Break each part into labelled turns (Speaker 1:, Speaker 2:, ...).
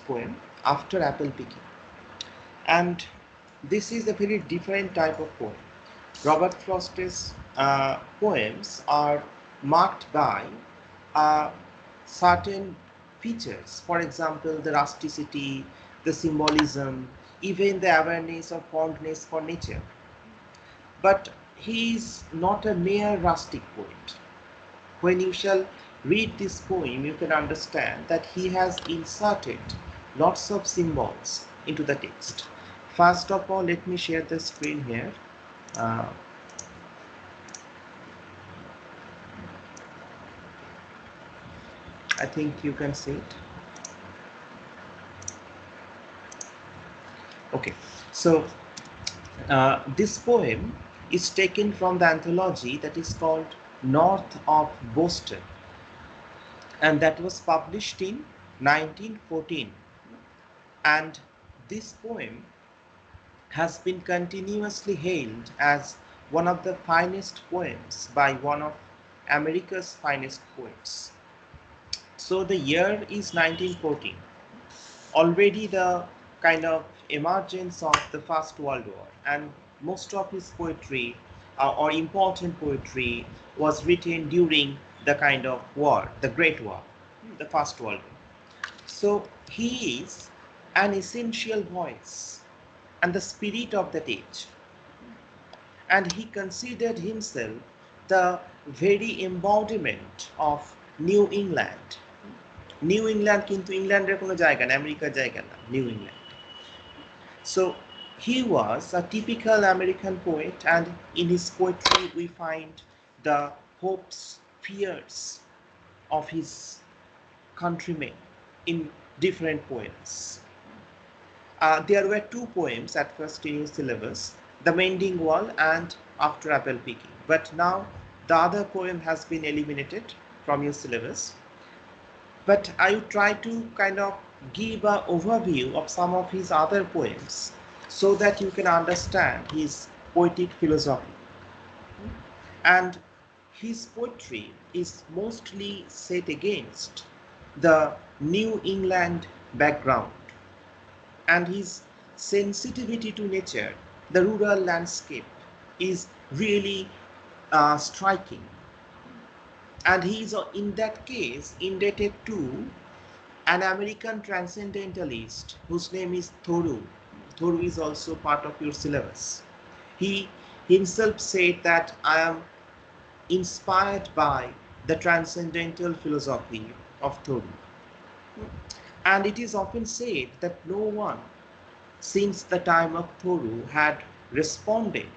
Speaker 1: poem, After Apple Picking. And this is a very different type of poem. Robert Frost's poems are marked by uh, certain features. For example, the rusticity, the symbolism, even the awareness of fondness for nature. But he is not a mere rustic poet. When you shall read this poem, you can understand that he has inserted lots of symbols into the text. First of all, let me share the screen here. Uh, I think you can see it. Okay, so this poem is taken from the anthology that is called North of Boston, and that was published in 1914. And this poem has been continuously hailed as one of the finest poems by one of America's finest poets. So the year is 1914. Already the kind of emergence of the First World War, and most of his poetry or important poetry was written during the kind of war, the Great War, the First World War. So he is an essential voice and the spirit of that age. And he considered himself the very embodiment of New England. New England কিন্তু ইংল্যান্ডের কোনো জায়গা না, আমেরিকার জায়গা না, new England. So he was a typical American poet, and in his poetry we find the hopes, fears of his countrymen in different poems. There were two poems at first in his syllabus, The Mending Wall and After Apple Picking, but now the other poem has been eliminated from your syllabus. But I will try to kind of give an overview of some of his other poems so that you can understand his poetic philosophy. And his poetry is mostly set against the New England background, and his sensitivity to nature, the rural landscape, is really striking. And he is in that case indebted to an American transcendentalist whose name is Thoreau. Thoreau is also part of your syllabus. He himself said that I am inspired by the transcendental philosophy of Thoreau. And it is often said that no one since the time of Thoreau had responded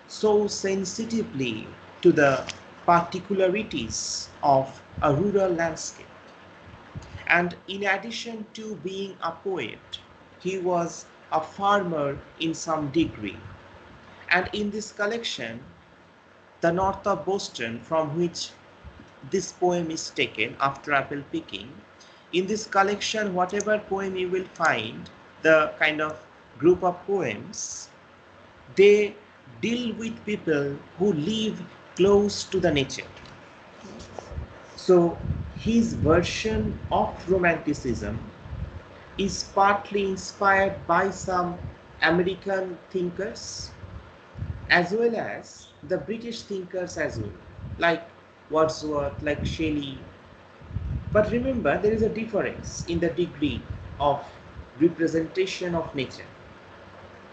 Speaker 1: so sensitively to the particularities of a rural landscape. And in addition to being a poet, he was a farmer in some degree. And in this collection, The North of Boston, from which this poem is taken, After Apple Picking, in this collection, whatever poem you will find, the kind of group of poems, they deal with people who live close to the nature. So his version of romanticism is partly inspired by some American thinkers as well as the British thinkers as well, like Wordsworth, like Shelley. But remember, there is a difference in the degree of representation of nature,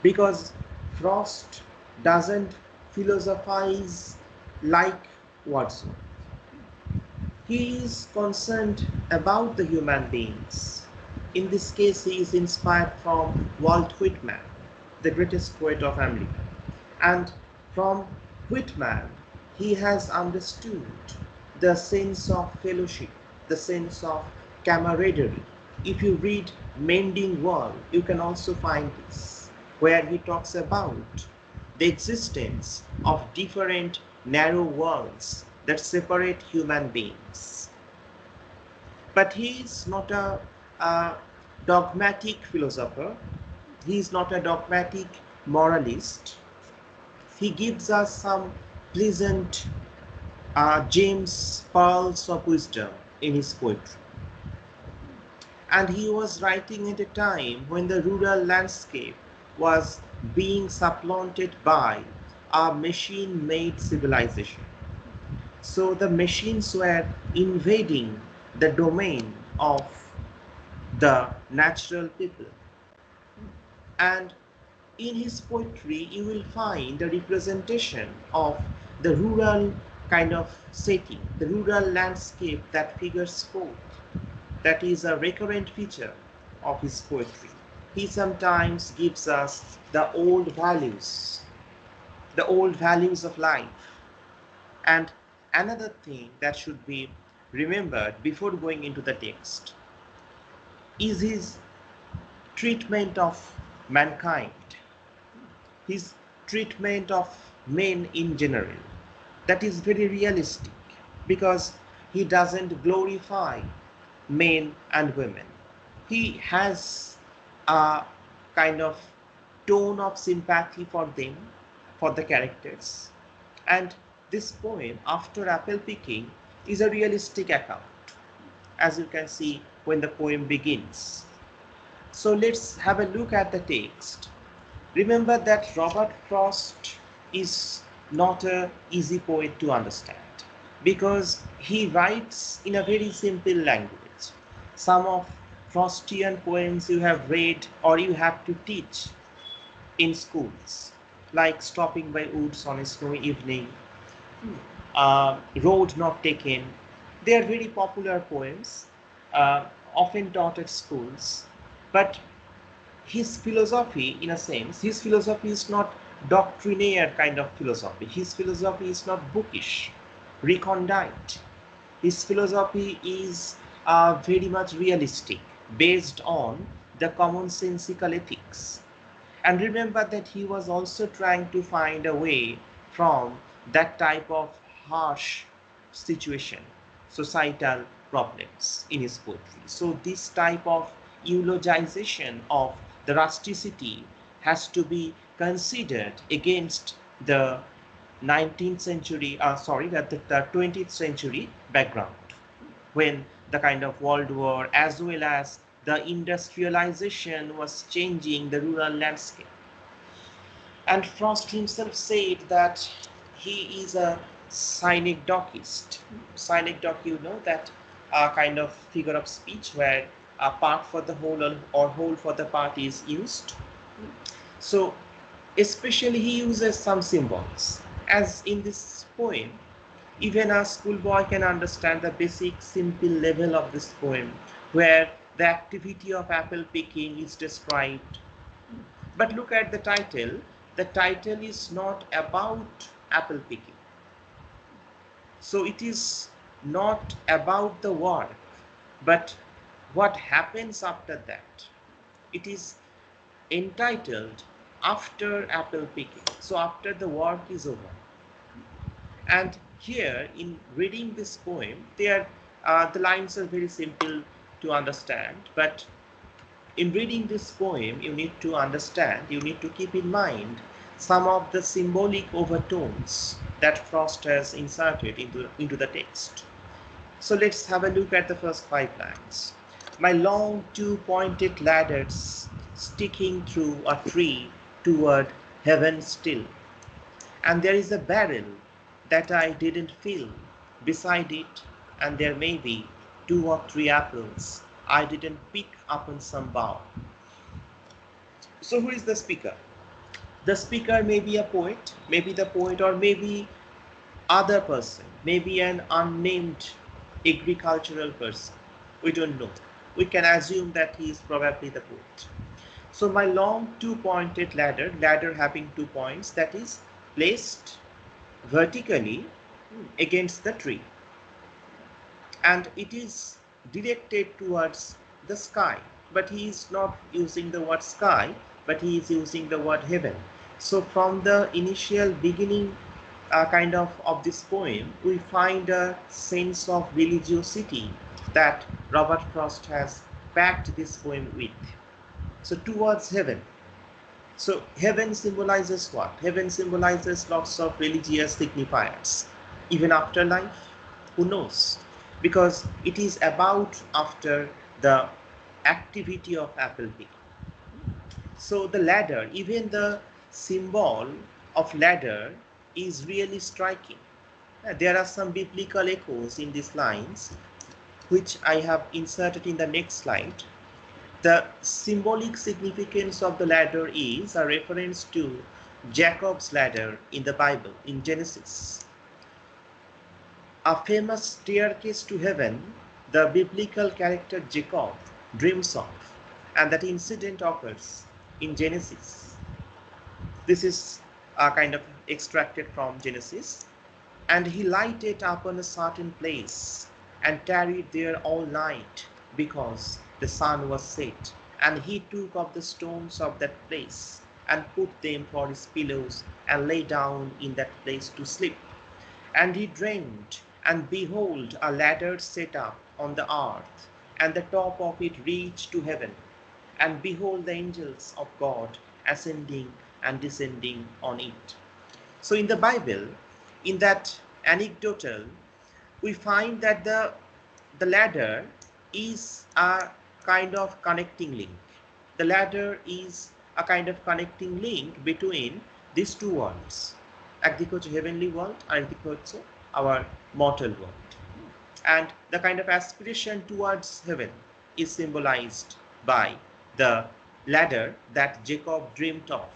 Speaker 1: because Frost doesn't philosophize like Wordsworth. He is concerned about the human beings. In this case, he is inspired from Walt Whitman, the greatest poet of America. And from Whitman, he has understood the sense of fellowship, the sense of camaraderie. If you read Mending Wall, you can also find this, where he talks about the existence of different narrow walls that separate human beings. But he is not a dogmatic philosopher. He is not a dogmatic moralist. He gives us some pleasant gems, pearls of wisdom in his poetry. And he was writing at a time when the rural landscape was being supplanted by a machine-made civilization. So the machines were invading the domain of the natural people. And in his poetry, you will find a representation of the rural kind of setting, the rural landscape that figures forth. That is a recurrent feature of his poetry. He sometimes gives us the old values of life. And another thing that should be remembered before going into the text is his treatment of mankind, his treatment of men in general. That is very realistic because he doesn't glorify men and women. He has a kind of tone of sympathy for them, for the characters. And this poem, After Apple Picking, is a realistic account, as you can see when the poem begins. So let's have a look at the text. Remember that Robert Frost is not an easy poet to understand because he writes in a very simple language. Some of Frostian poems you have read or you have to teach in schools, like Stopping by Woods on a Snowy Evening, Road Not Taken. They are very popular poems, often taught at schools, but his philosophy, in a sense, his philosophy is not doctrinaire kind of philosophy. His philosophy is not bookish, recondite. His philosophy is very much realistic, based on the commonsensical ethics. And remember that he was also trying to find a way from that type of harsh situation, societal problems in his poetry. So this type of eulogization of the rusticity has to be considered against the 19th century, the 20th century background, when the kind of World War as well as the industrialization was changing the rural landscape. And Frost himself said that he is a synecdochist. Synecdoche, you know, that kind of figure of speech where a part for the whole or whole for the part is used. So especially he uses some symbols. As in this poem, even a schoolboy can understand the basic simple level of this poem, where the activity of apple picking is described. But look at the title. The title is not about apple picking. So it is not about the work, but what happens after that. It is entitled After Apple Picking. So after the work is over. And here, in reading this poem, the lines are very simple to understand, but in reading this poem, you need to understand, you need to keep in mind some of the symbolic overtones that Frost has inserted into the text. So let's have a look at the first 5 lines. My long two-pointed ladders sticking through a tree toward heaven still. And there is a barrel that I didn't fill beside it, and there may be 2 or 3 apples I didn't pick up on some bough. So who is the speaker? The speaker may be a poet, maybe the poet, or maybe other person, maybe an unnamed agricultural person. We don't know. We can assume that he is probably the poet. So my long two-pointed ladder having 2 points, that is placed vertically against the tree, and it is directed towards the sky, but he is not using the word sky, but he is using the word heaven. So from the initial beginning kind of this poem, we find a sense of religiosity that Robert Frost has packed this poem with. So towards heaven. So heaven symbolizes what? Heaven symbolizes lots of religious signifiers. Even afterlife, who knows? Because it is about after the activity of apple picking. So the ladder, even the symbol of ladder is really striking. There are some biblical echoes in these lines, which I have inserted in the next slide. The symbolic significance of the ladder is a reference to Jacob's ladder in the Bible, in Genesis. A famous staircase to heaven, the biblical character Jacob dreams of, and that incident occurs in Genesis. This is a kind of extracted from Genesis. And he lighted upon a certain place and tarried there all night, because the sun was set. And he took of the stones of that place and put them for his pillows, and lay down in that place to sleep. And he dreamed, and behold, a ladder set up on the earth, and the top of it reached to heaven. And behold, the angels of God ascending and descending on it. So in the Bible, in that anecdotal, we find that the ladder is a kind of connecting link. The ladder is a kind of connecting link between these two worlds, একদিকে হচ্ছে heavenly world and একদিকে হচ্ছে our mortal world. And the kind of aspiration towards heaven is symbolized by the ladder that Jacob dreamt of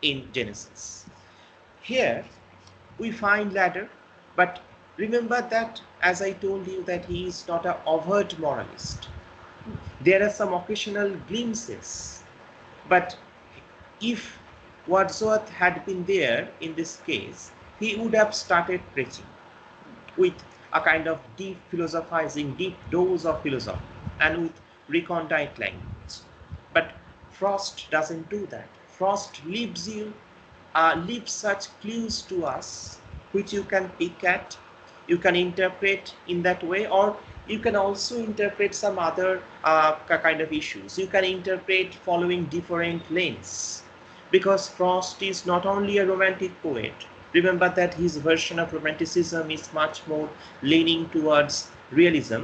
Speaker 1: in Genesis. Here we find ladder, but remember that, as I told you, that he is not an overt moralist. There are some occasional glimpses, but if Wordsworth had been there in this case, he would have started preaching with a kind of deep philosophizing, deep dose of philosophy, and with recondite language. But Frost doesn't do that. Frost leaves such clues to us, which you can pick at, you can interpret in that way, or you can also interpret some other kind of issues. You can interpret following different lanes, because Frost is not only a romantic poet. Remember that his version of romanticism is much more leaning towards realism.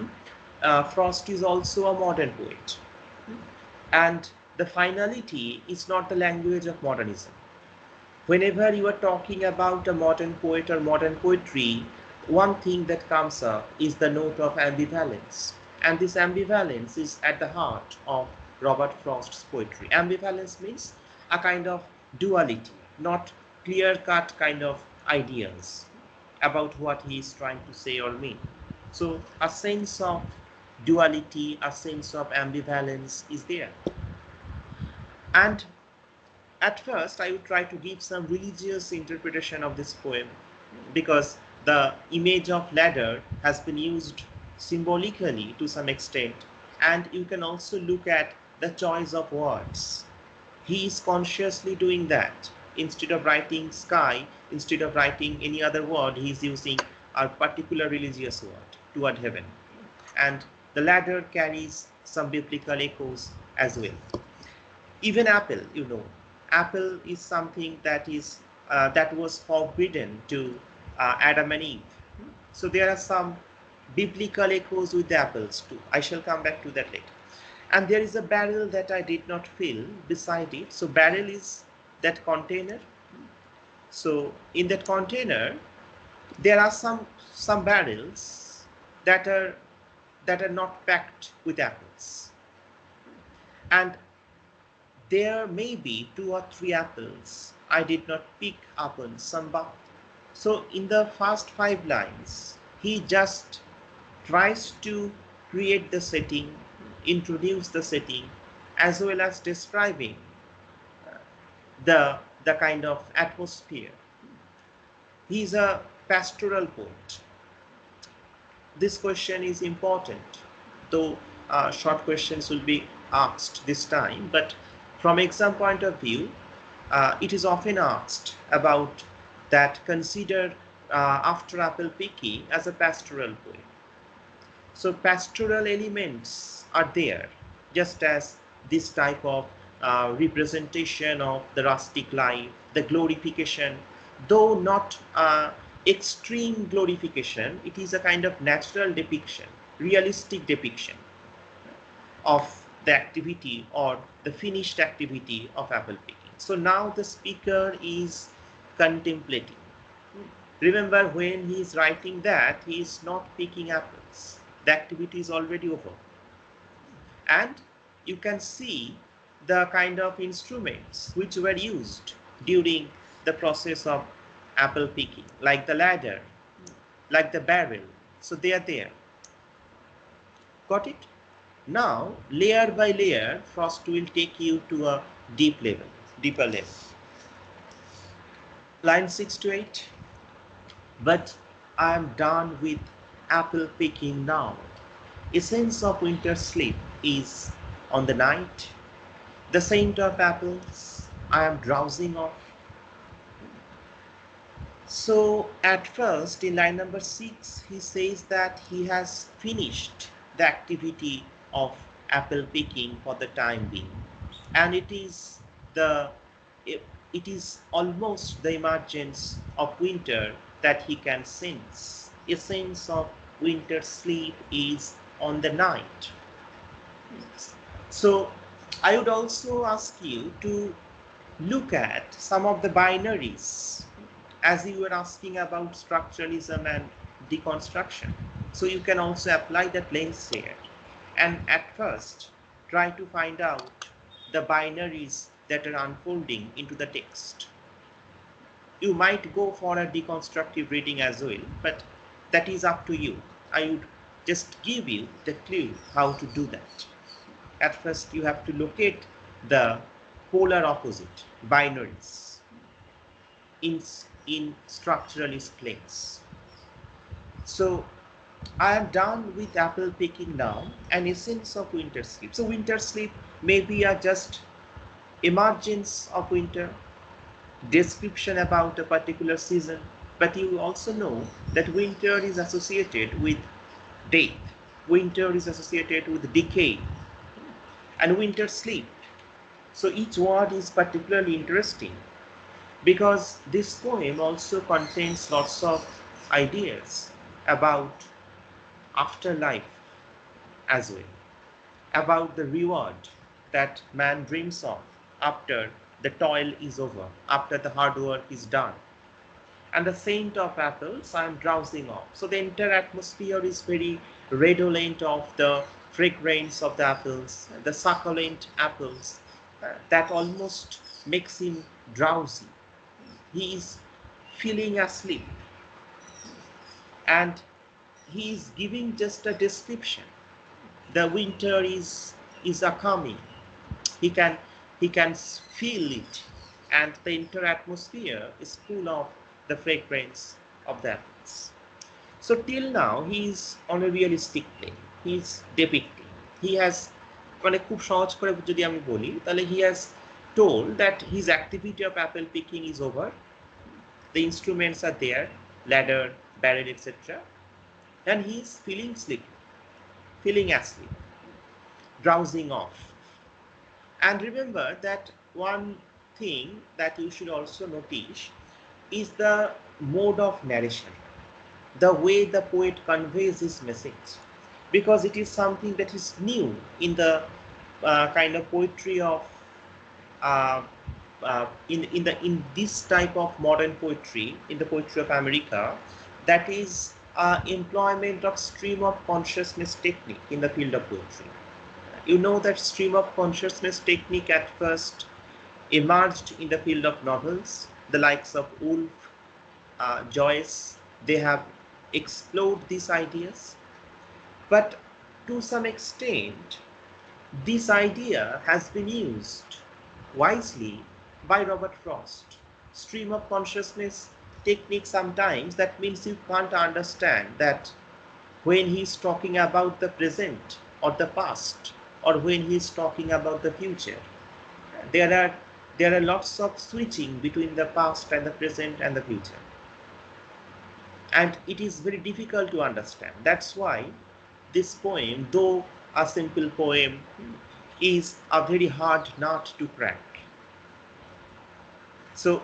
Speaker 1: Frost is also a modern poet, and the finality is not the language of modernism. Whenever you are talking about a modern poet or modern poetry, one thing that comes up is the note of ambivalence. And this ambivalence is at the heart of Robert Frost's poetry. Ambivalence means a kind of duality, not clear-cut kind of ideas about what he is trying to say or mean. So a sense of duality, a sense of ambivalence is there. And at first, I would try to give some religious interpretation of this poem, because the image of ladder has been used symbolically to some extent, and you can also look at the choice of words. He is consciously doing that. Instead of writing sky, instead of writing any other word, he is using a particular religious word toward heaven. And the ladder carries some biblical echoes as well. Even apple, apple is something that is that was forbidden to Adam and Eve. So there are some biblical echoes with the apples too. I shall come back to that later. And there is a barrel that I did not fill beside it. So barrel is that container. So in that container, there are some barrels that are not packed with apples. And there may be 2 or 3 apples I did not pick upon some bough. So in the first 5 lines, he just tries to create the setting, introduce the setting, as well as describing the kind of atmosphere. He is a pastoral poet. This question is important, though short questions will be asked this time, but from exam point of view, it is often asked about that consider after apple picking as a pastoral poem. So pastoral elements are there, just as this type of representation of the rustic life, the glorification, though not extreme glorification, it is a kind of natural depiction, realistic depiction of the activity or the finished activity of apple picking. So now the speaker is contemplating. Remember, when he is writing that, he is not picking apples. The activity is already over. And you can see the kind of instruments which were used during the process of apple picking, like the ladder, like the barrel. So they are there. Got it? Now, layer by layer, Frost will take you to a deeper level. Line 6 to 8. But I am done with apple picking now. Essence of winter sleep is on the night. The scent of apples I am drowsing off. So at first, in line number 6, he says that he has finished the activity of apple picking for the time being, and it is almost the emergence of winter that he can sense. A sense of winter sleep is on the night. So I would also ask you to look at some of the binaries, as you were asking about structuralism and deconstruction. So you can also apply that lens here, and at first try to find out the binaries that are unfolding into the text. You might go for a deconstructive reading as well, but that is up to you. I would just give you the clue how to do that. At first you have to locate the polar opposite binaries in structuralist claims. So I am done with apple picking now, an essence of winter sleep. So winter sleep may be a just emergence of winter, description about a particular season, but you also know that winter is associated with death, winter is associated with decay, and winter sleep. So each word is particularly interesting because this poem also contains lots of ideas about afterlife as well, about the reward that man dreams of after the toil is over, after the hard work is done. And the scent of apples I am drowsing off. So the entire atmosphere is very redolent of the fragrance of the apples, the succulent apples, that almost makes him drowsy. He is feeling asleep, and he is giving just a description. The winter is a coming. He can feel it, and the entire atmosphere is full of the fragrance of the apples. So till now he is on a realistic plane. He is depicting. He has মানে খুব সহজ করে যদি আমি বলি তাহলে he has told that his activity of apple picking is over. The instruments are there, ladder, barrel, etc. And he is feeling sleepy, feeling asleep, drowsing off. And remember that one thing that you should also notice is the mode of narration, the way the poet conveys his message, because it is something that is new in the kind of poetry of in this type of modern poetry, in the poetry of America, that is employment of stream of consciousness technique in the field of poetry. You know that stream of consciousness technique at first emerged in the field of novels. The likes of Woolf, Joyce, they have explored these ideas. But to some extent, this idea has been used wisely by Robert Frost. Stream of consciousness technique, sometimes that means you can't understand that when he's talking about the present or the past, or when he's talking about the future. There are lots of switching between the past and the present and the future. And it is very difficult to understand. That's why this poem, though a simple poem, is a very hard nut to crack. So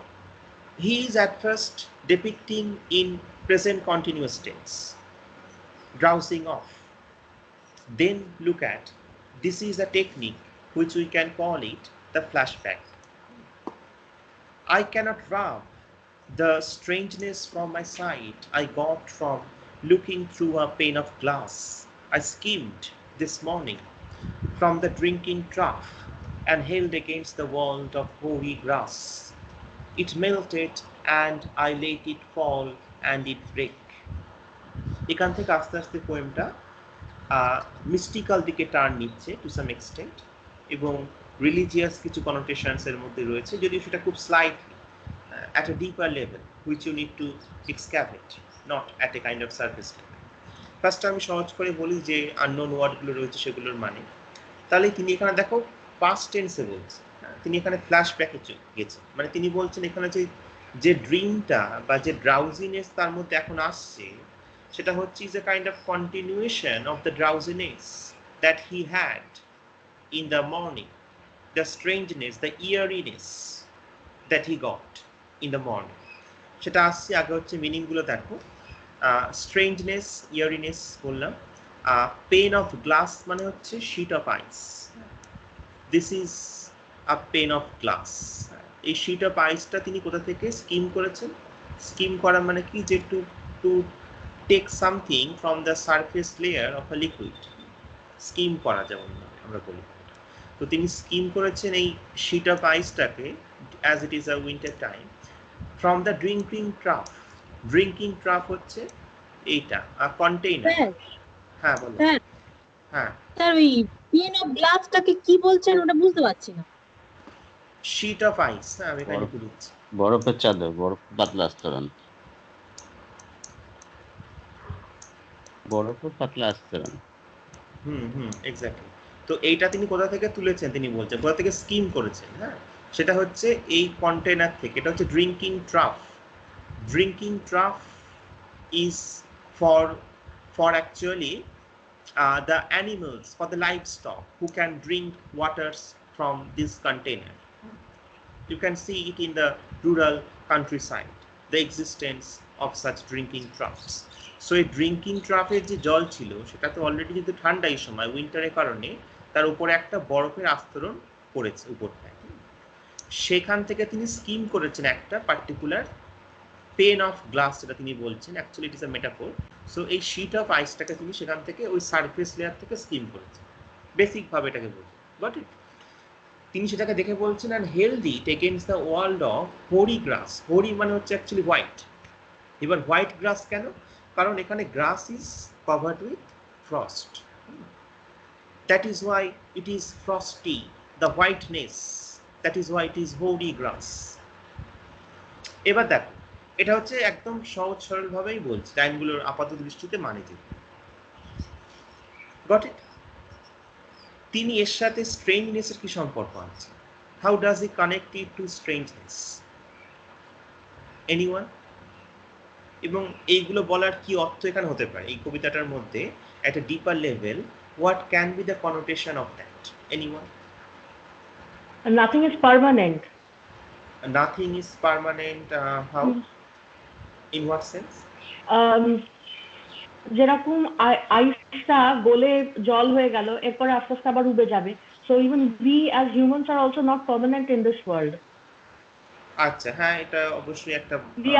Speaker 1: he is at first depicting in present continuous tense, drowsing off. Then look at This is a technique which we can call it the flashback. I cannot rub the strangeness from my sight I got from looking through a pane of glass I skimmed this morning from the drinking trough and held against the wall of hoary grass. It melted and I let it fall and it break. এখান থেকে আস্তে আস্তে পোয়েমটা mystical দিকে turn নিচ্ছে to some extent এবং religious কিছু কনোটেশনস এর মধ্যে রয়েছে, যদিও সেটা খুব slightly at a deeper level which you need to excavate, not at a kind of surface level. First আমি সহজ করে বলি যে আননোন ওয়ার্ডগুলো রয়েছে সেগুলোর মানে। তাহলে তিনি এখানে দেখো পাস্ট টেন্সে বলছে, তিনি এখানে ফ্ল্যাশব্যাকে গেছে, মানে তিনি বলছেন এখানে যে ড্রিমটা বা যে ড্রাউজিনেস তার মধ্যে এখন আসছে সেটা হচ্ছে is a kind of continuation of the drowsiness that he had in the morning, the strangeness, the weariness that he got in the morning. সেটা আসছে আগে হচ্ছে মিনিংগুলো দেখো। স্ট্রেঞ্জনেস, ইয়ারিনেস বললাম। পেন অফ গ্লাস মানে হচ্ছে sheet of ice, this is a pane of glass. এই sheet of আইসটা তিনি কোথা থেকে স্কিম করেছেন? স্কিম করা মানে কি, যে to take something from the surface layer of a liquid, skim করা যেমন আমরা বলি। তো তিনি স্কিম করেছেন এই শিট অফ আইসটাকে as it is a winter time from the drinking trough. Drinking trough হচ্ছে এইটা কন্টেইনার। হ্যাঁ বলো। হ্যাঁ
Speaker 2: স্যার ওই পেন অফ গ্লাসটাকে কি বলছেন ওটা বুঝতে পারছি না।
Speaker 1: শীট অফ আইস, হ্যাঁ আমি এখানে লিখছি
Speaker 3: বরফের চাদর, বরফ পাতলা আস্তরণ, বরফের পাতলা আস্তরণ।
Speaker 1: এক্স্যাক্টলি। তো এইটা তিনি কোথা থেকে তুলেছেন, তিনি বলছেন কোথা থেকে স্কিম করেছেন। হ্যাঁ, সেটা হচ্ছে এই কন্টেনার থেকে। এটা হচ্ছে drinking trough. Drinking trough is for actually the animals, for the livestock who can drink waters from this container. You can see it in the rural countryside, the existence of such drinking troughs. So a drinking trough এর যে জল ছিল সেটা তো already কিন্তু ঠান্ডা এই সময় উইন্টারের কারণে তার উপরে একটা বরফের আস্তরণ পড়েছে উপরটায়। সেখান থেকে তিনি স্কিম করেছেন একটা পার্টিকুলার পেন অফ গ্লাস, যেটা তিনি বলছেন actually it is a metaphor. So এই শিট অফ আইসটাকে তিনি সেখান থেকে ওই সারফেস লেয়ার থেকে স্কিম করেছেন, বেসিকভাবে এটাকে বলছেন। Got it? তিনি সেটাকে দেখে বলছেন and held against the world of hoary grass. Hoary মানে হচ্ছে অ্যাকচুয়ালি হোয়াইট। এবার হোয়াইট গ্রাস কেন? কারণ এখানে grass is covered with frost, that is why it is frosty, the whiteness, that is why it is hoary grass. এবার দেখো, এটা হচ্ছে একদম সহজ সরলভাবেই বলছি, লাইনগুলোর আপাত দৃষ্টিতে মানে যে গট ইট। তিনি এর সাথে স্ট্রেঞ্জনেসের কি সম্পর্ক আছে? How does he connect it to strangeness? Anyone? এবং এইগুলো বলার কি অর্থ এখানে হতে পারে এই কবিতাটার মধ্যে একটা deeper level? What can be the connotation of that? Anyone?
Speaker 4: Nothing is permanent.
Speaker 1: Nothing is permanent. How? In what sense?
Speaker 4: যেরকম আইসটা গলে জল হয়ে গেল, এরপরে আস্তে আস্তে আবার উবে যাবে। So even we as humans are also not permanent in this world.
Speaker 1: আচ্ছা, হ্যাঁ এটা অবশ্যই একটা
Speaker 4: we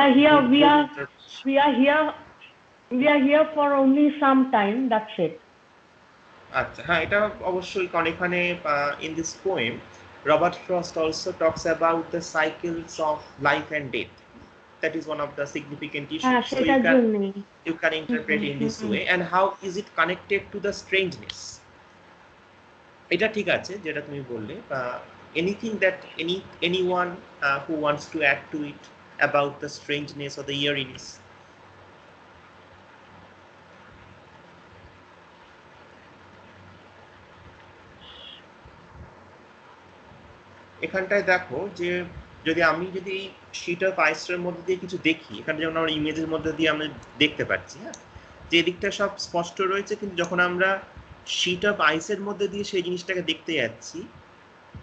Speaker 4: are here for only some time, that's it.
Speaker 1: আচ্ছা, হ্যাঁ এটা অবশ্যই। কারণ এখানে in this poem Robert Frost also talks about the cycles of life and death. That is one of the significant issues. So you can interpret in this way. And how is it connected to the strangeness? এটা ঠিক আছে যেটা তুমি বললে। Anything that anyone who wants to add to it about the strangeness or the eeriness? এখানটায় দেখো যে আমি যদি শিট অফ আইসের মধ্যে দিয়ে কিছু দেখি, এখানে যেমন আমরা ইমেজের মধ্যে দিয়ে আমরা দেখতে পাচ্ছি, হ্যাঁ, যে এদিকটা সব স্পষ্ট রয়েছে, কিন্তু যখন আমরা শিট অফ আইসের মধ্যে দিয়ে সেই জিনিসটাকে দেখতে যাচ্ছি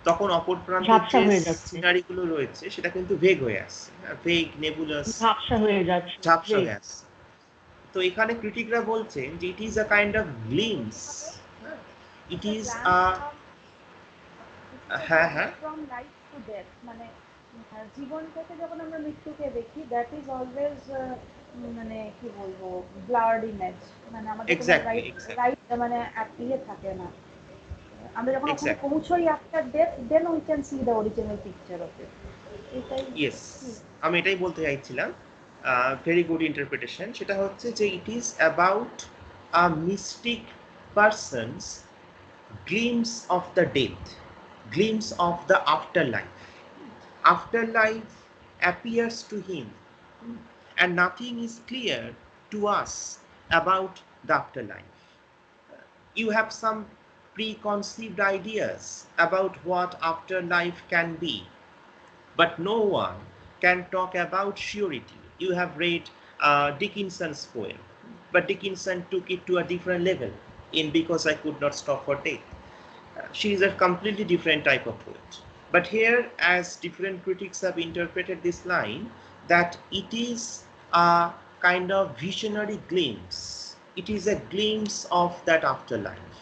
Speaker 1: তখন অপর প্রান্তে যে সিনারিগুলো রয়েছে সেটা কিন্তু ভেগ হয়ে আসছে, ভেগ, নেবুলাস, ঝাপসা হয়ে আসছে। তো এখানে ক্রিটিকরা বলছেন যে it is a kind of glimpse It
Speaker 5: The
Speaker 1: is
Speaker 5: glance
Speaker 1: হ্যাঁ
Speaker 5: from life to death, মানে জীবন থেকে যখন আমরা মৃত্যুকে দেখি, দ্যাট ইজ অলওয়েজ মানে কি বলবো ব্লার্ড ইমেজ, মানে আমাদের কোনো
Speaker 1: এক্স্যাক্টলি
Speaker 5: রাইট মানে ইয়ে থাকে না। আমরা যখন ওখানে
Speaker 1: এক্স্যাক্টলি
Speaker 5: পৌঁছই after death, then we can see the original picture of it. এটাই
Speaker 1: ইয়েস, আমি এটাই বলতে চাইছিলাম। Very good interpretation. সেটা হচ্ছে যে it is about a mystic person's glimpse of the death, glimpse of the afterlife. Afterlife appears to him, and nothing is clear to us about the afterlife. You have some preconceived ideas about what afterlife can be, but no one can talk about surety. You have read Dickinson's poem, but Dickinson took it to a different level in Because I Could Not Stop for Death. She is a completely different type of poet. But here, as different critics have interpreted this line, that it is a kind of visionary glimpse. It is a glimpse of that afterlife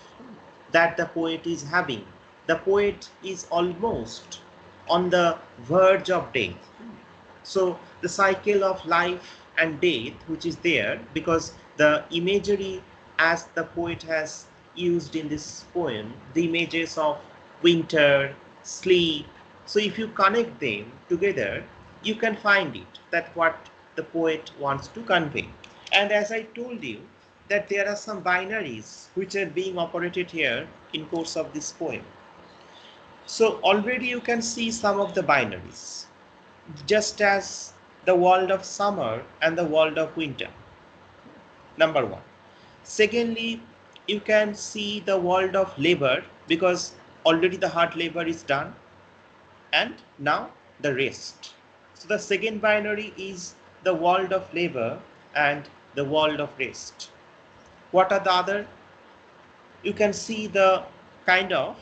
Speaker 1: that the poet is having. The poet is almost on the verge of death. So the cycle of life and death, which is there, because the imagery as the poet has used in this poem, the images of winter, sleep. So if you connect them together, you can find it, that what the poet wants to convey. And as I told you, that there are some binaries which are being operated here in course of this poem. So already you can see some of the binaries, just as the world of summer and the world of winter, number one. Secondly, you can see the world of labor, because already the hard labor is done, and now the rest. So the second binary is the world of labor and the world of rest. What are the other? You can see the kind of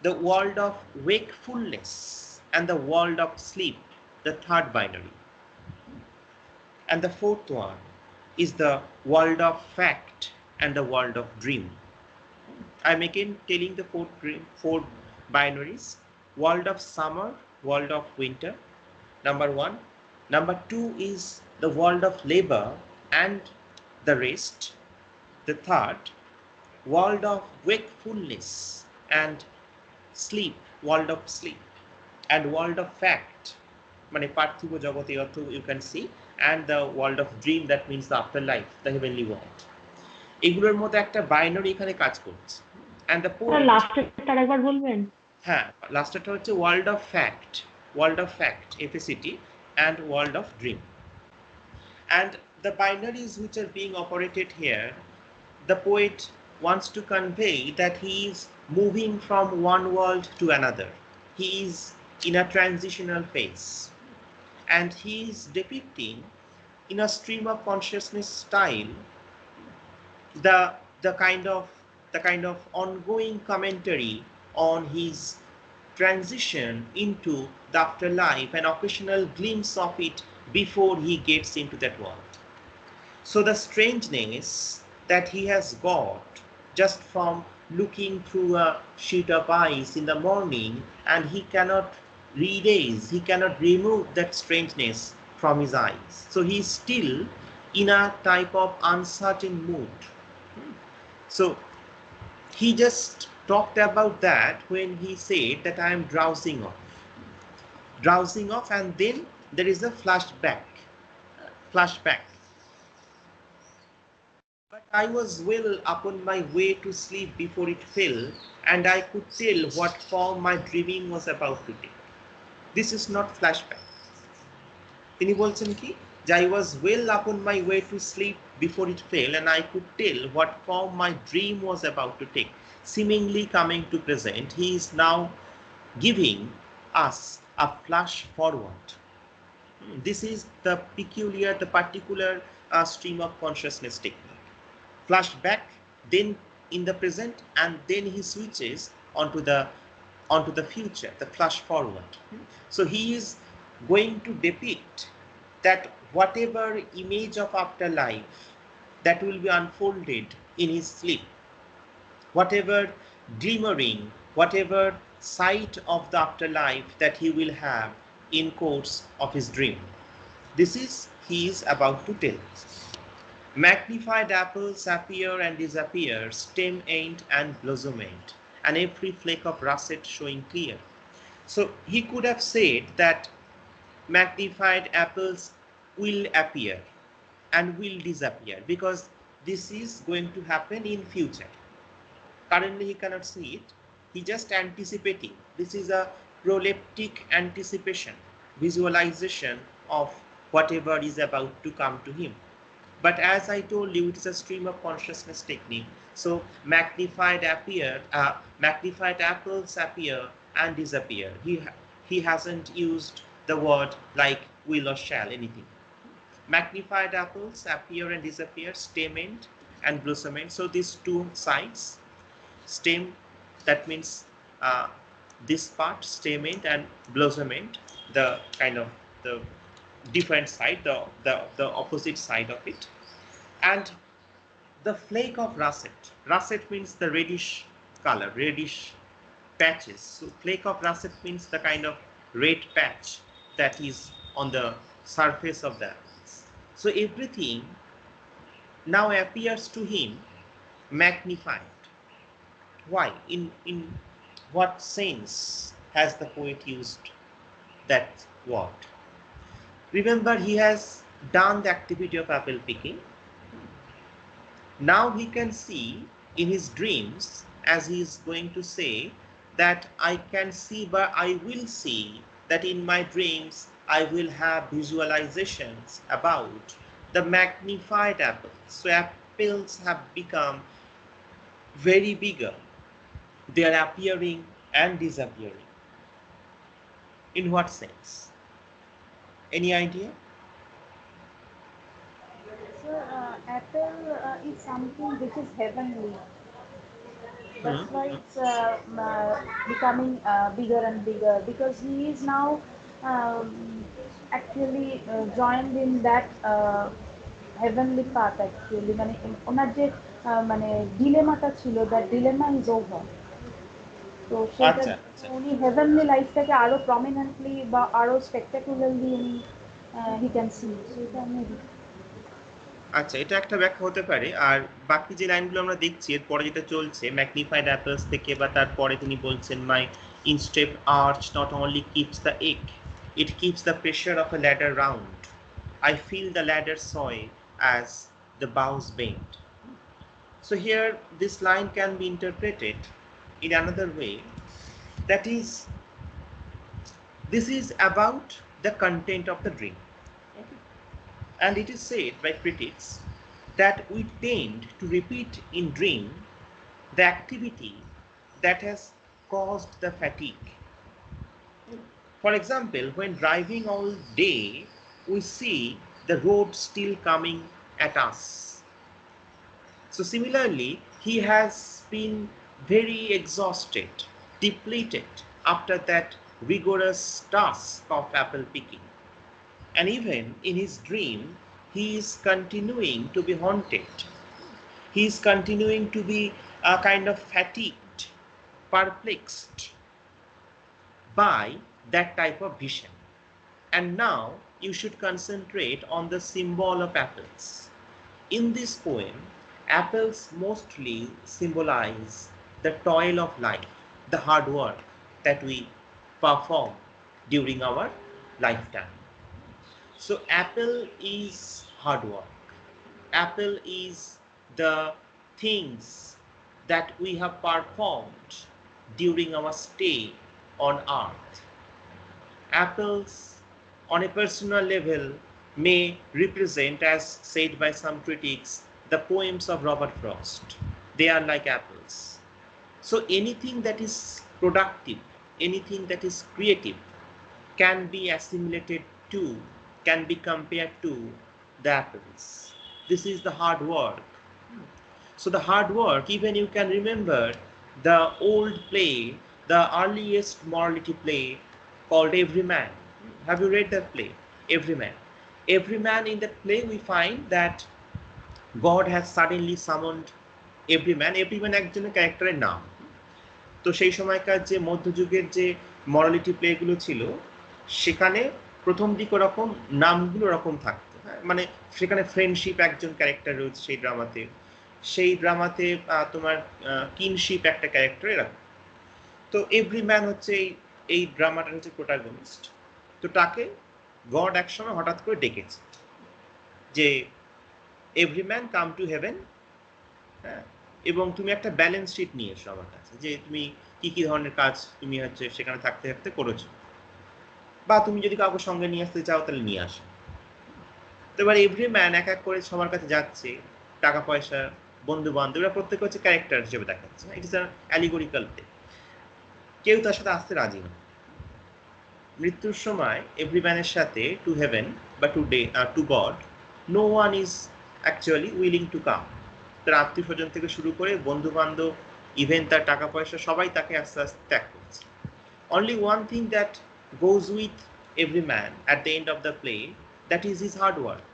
Speaker 1: the world of wakefulness and the world of sleep, the third binary. And the fourth one is the world of fact and the world of dream. I'm again telling the four binaries: world of summer, world of winter, number one. Number two is the world of labor and the rest. The third, world of wakefulness and sleep, world of sleep, and world of fact, মানে পার্থিব জগতে অর্থ you can see, and the world of dream, that means the afterlife, the heavenly world. এগুলোর মধ্যে একটা binary এখানে কাজ করছে। and the poet,
Speaker 4: লাস্টেরটা একবার বলবেন?
Speaker 1: হ্যাঁ, লাস্টেরটা হচ্ছে world of fact, world of fact, FACT, and world of dream. And the binaries which are being operated here, the poet wants to convey that he is moving from one world to another. He is in a transitional phase, and he is depicting in a stream of consciousness style the kind of ongoing commentary on his transition into the afterlife, an occasional glimpse of it before he gets into that world. So the strangeness that he has got just from looking through a sheet of ice in the morning, and he cannot erase, he cannot remove that strangeness from his eyes. So he is still in a type of uncertain mood. So he just talked about that when he said that I am drowsing off, and then there is a flashback. But I was well upon my way to sleep before it fell, and I could tell what form my dreaming was about to take. This is not flashback. তিনি বলছেন কি, যে I was well upon my way to sleep before it fell, and I could tell what form my dream was about to take. Seemingly coming to present, he is now giving us a flash forward. This is the particular stream of consciousness technique. Flashback, then in the present, and then he switches onto the future, the flash forward. So he is going to depict that whatever image of afterlife that will be unfolded in his sleep, whatever glimmering, whatever sight of the afterlife that he will have in course of his dream. This is he is about to tell. Magnified apples appear and disappear, stem end and blossom end, and every flake of russet showing clear. So he could have said that magnified apples will appear and will disappear because this is going to happen in future. Currently he cannot see it. He just anticipating. This is a proleptic anticipation, visualization of whatever is about to come to him. But as I told you, it is a stream of consciousness technique. So magnified apples appear and disappear. He hasn't used the word like will or shall, anything. Magnified apples appear and disappear, stem end and blossom end. So these two sides, stem, that means this part, stem end, and blossom end, the kind of the different side, the opposite side of it. And the flake of russet. Russet means the reddish color, reddish patches. So flake of russet means the kind of red patch that is on the surface of the apples. So everything now appears to him magnified. Why? In what sense has the poet used that word? Remember, he has done the activity of apple picking. Now he can see in his dreams, as he is going to say, that I can see, but I will see that in my dreams I will have visualizations about the magnified apples. So apples have become very bigger. They are appearing and disappearing. In what sense? Any idea?
Speaker 5: So apple is something which is heavenly. That's why it's becoming bigger and bigger, because he is now actually joined in that heavenly path actually. মানে ওনার যে মানে ডিলেমাটা ছিল, that dilemma is over. তো সেটা
Speaker 1: আচ্ছা, আচ্ছা।
Speaker 5: উনি heavenly লাইফটাকে আরো প্রমিনেন্টলি বা আরো স্পেকটাকুলারলি উনি হি ক্যান সি, সেটা আমি
Speaker 1: আচ্ছা, এটা একটা ব্যাখ্যা হতে পারে। আর বাকি যে লাইনগুলো আমরা দেখছি এরপরে যেটা চলছে ম্যাগনিফাইড অ্যাপলস থেকে, বা তারপরে তিনি বলছেন my instep arch not only keeps the ache, it keeps the pressure of a ladder round, I feel the ladder sway as the boughs bend. So here this line can be interpreted in another way, that is, this is about the content of the dream. And it is said by critics that we tend to repeat in dream the activity that has caused the fatigue. For example, when driving all day, we see the road still coming at us. So similarly, he has been very exhausted, depleted after that rigorous task of apple picking. And even in his dream, he is continuing to be haunted. He is continuing to be kind of fatigued, perplexed by that type of vision. And now you should concentrate on the symbol of apples. In this poem, apples mostly symbolize the toil of life, the hard work that we perform during our lifetime. So apple is hard work. Apple is the things that we have performed during our stay on earth. Apples on a personal level may represent, as said by some critics, the poems of Robert Frost. They are like apples. So anything that is productive, anything that is creative can be assimilated to, can be compared to the apples. This is the hard work. So the hard work, even you can remember the old play, the earliest morality play called Everyman. Have you read that play, Everyman? Everyman, in that play we find that God has suddenly summoned এভরিম্যান একজনের ক্যারেক্টারের নাম। তো সেই সময়কার যে মধ্যযুগের যে morality প্লেগুলো ছিল সেখানে প্রথম দিক ওরকম নামগুলো ওরকম থাকতো, হ্যাঁ, মানে সেখানে ফ্রেন্ডশিপ একজন ক্যারেক্টার রয়েছে সেই ড্রামাতে তোমার কিনশিপ একটা ক্যারেক্টার এরকম। তো এভরিম্যান হচ্ছে এই ড্রামাটার হচ্ছে প্রোটাগনিস্ট। তো তাকে গড একসময় হঠাৎ করে ডেকেছে যে এভরিম্যান কাম টু হেভেন, হ্যাঁ, এবং তুমি একটা ব্যালেন্স শিট নিয়ে এসো আমার কাছে, যে তুমি কি কি ধরনের কাজ তুমি হচ্ছে সেখানে থাকতে থাকতে করেছো, বা তুমি যদি কাউকে সঙ্গে নিয়ে আসতে চাও তাহলে নিয়ে আসো। তো এবার এভরিম্যান এক এক করে সবার কাছে যাচ্ছে, টাকা পয়সা, বন্ধু বান্ধব, এরা প্রত্যেকে হচ্ছে ক্যারেক্টার হিসেবে দেখাচ্ছে, ইট ইস অ্যান অ্যালিগোরিক্যাল প্লে। কেউ তার সাথে আসতে রাজি না। মৃত্যুর সময় এভরিম্যানের সাথে টু হেভেন বা to God no one is actually willing to come. তার আত্মীয় স্বজন থেকে শুরু করে বন্ধু বান্ধব, ইভেন তার টাকা পয়সা, সবাই তাকে আস্তে আস্তে ত্যাগ করছে। Only one thing that goes with every man at the end of the play, that is his hard work.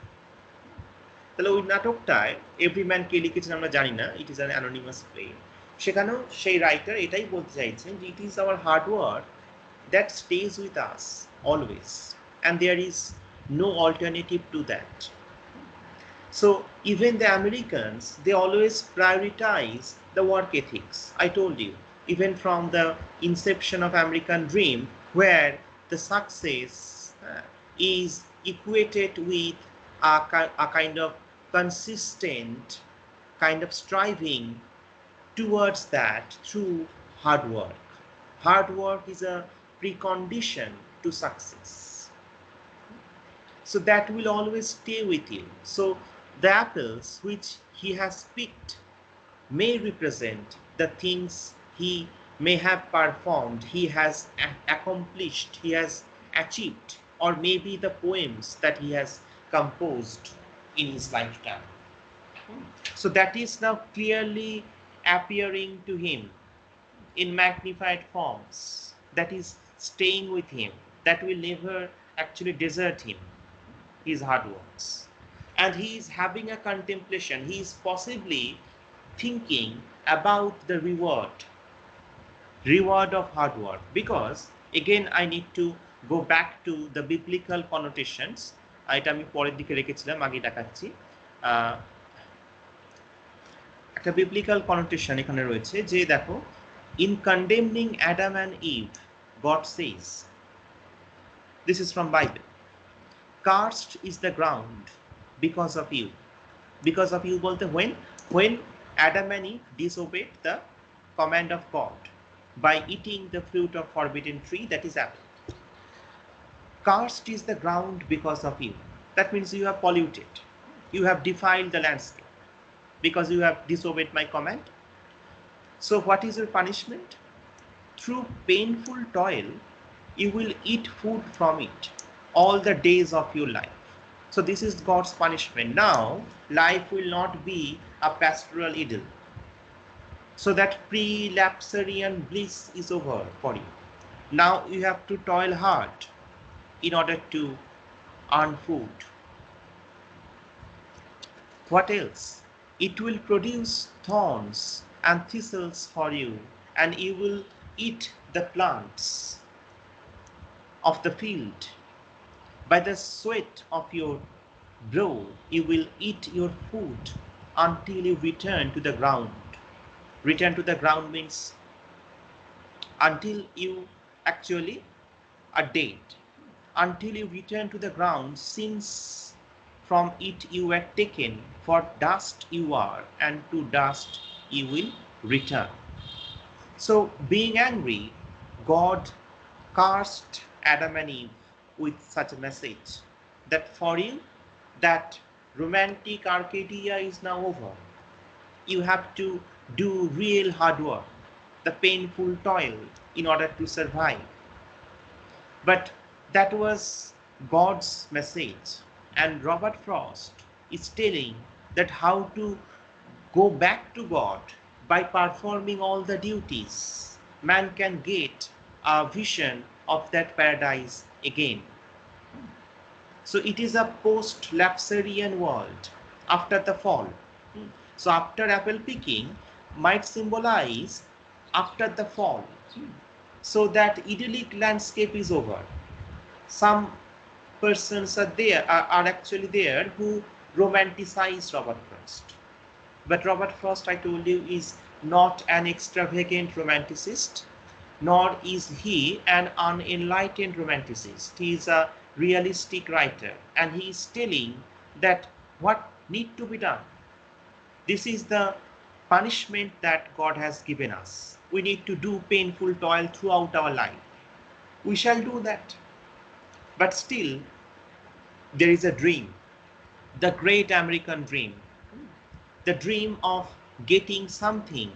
Speaker 1: তাহলে ওই নাটকটায় এভরিম্যান কে লিখেছেন আমরা জানি না, it is an anonymous play. সেখানেও সেই রাইটার এটাই বলতে চাইছেন যে it is our hard work that stays with us always, and there is no alternative to that. So even the Americans, they always prioritize the work ethics. I told you, even from the inception of American dream, where the success is equated with a kind of consistent kind of striving towards that through hard work. Hard work is a precondition to success. So that will always stay with you. So the apples which he has picked may represent the things he may have performed, he has accomplished, he has achieved, or maybe the poems that he has composed in his lifetime. So that is now clearly appearing to him in magnified forms, that is staying with him, that will never actually desert him, his hard works. And he is having a contemplation, he is possibly thinking about the reward of hard work, because again I need to go back to the biblical connotations. এটা আমি পরের দিকে রেখেছিলাম, আগে দেখাচ্ছি। একটা biblical connotation এখানে রয়েছে, যে দেখো, in condemning Adam and Eve, God says, this is from Bible, cursed is the ground because of you. Because of you bolte when Adam and Eve disobeyed the command of God by eating the fruit of forbidden tree, that is apple. Cursed is the ground because of you. That means you have polluted, you have defiled the landscape because you have disobeyed my command. So what is your punishment? Through painful toil, you will eat food from it all the days of your life. So this is God's punishment. Now, life will not be a pastoral idyll. So that pre-lapsarian bliss is over for you. Now you have to toil hard in order to earn food. What else? It will produce thorns and thistles for you, and you will eat the plants of the field. By the sweat of your brow you will eat your food until you return to the ground. Return to the ground means until you actually are dead. Until you return to the ground, since from it you were taken, for dust you are, and to dust you will return. So being angry, God cursed Adam and Eve with such a message, that for you, that romantic Arcadia is now over. You have to do real hard work, the painful toil, in order to survive. But that was God's message, and Robert Frost is telling that how to go back to God by performing all the duties. Man can get a vision of that paradise again. So it is a post-lapsarian world after the fall. So after apple picking might symbolize after the fall, so that idyllic landscape is over. Some persons are actually there who romanticize Robert Frost. But Robert Frost, I told you, is not an extravagant romanticist, nor is he an unenlightened romanticist. He is a realistic writer, and he is telling that what need to be done. This is the punishment that God has given us. We need to do painful toil throughout our life. We shall do that. But still, there is a dream, the great American dream, the dream of getting something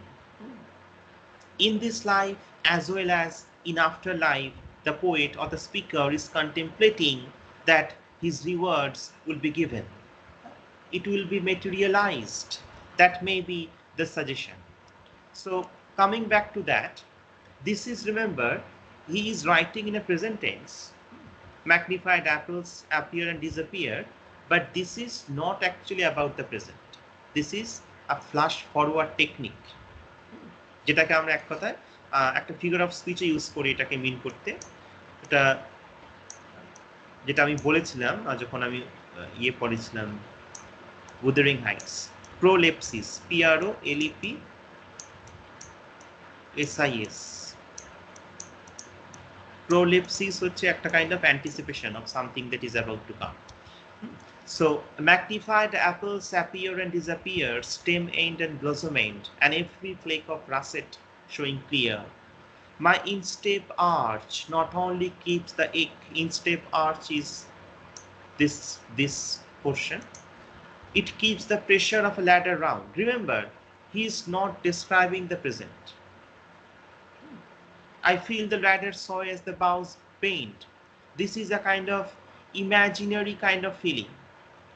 Speaker 1: in this life as well as in afterlife. The poet or the speaker is contemplating that his rewards will be given. It will be materialized. That may be the suggestion. So coming back to that, this is, remember, he is writing in a present tense. Magnified apples appear and disappear, but this is not actually about the present. This is a flash forward technique, যেটাকে আমরা এক কথায় একটা figure of স্পিচে use করি এটাকে মিন করতে। এটা যেটা আমি বলেছিলাম যখন আমি ইয়ে পড়েছিলাম Wuthering Heights, prolepsis, PROLEPSIS. Prolepsis হচ্ছে একটা kind of anticipation of something that is about to come. So magnified apples appear and disappear, stem end and blossom end, and every flake of russet showing clear. My instep arch not only keeps the ache. Instep arch is this portion. It keeps the pressure of a ladder round. Remember, he is not describing the present. I feel the ladder saw as the boughs bend. This is a kind of imaginary kind of feeling,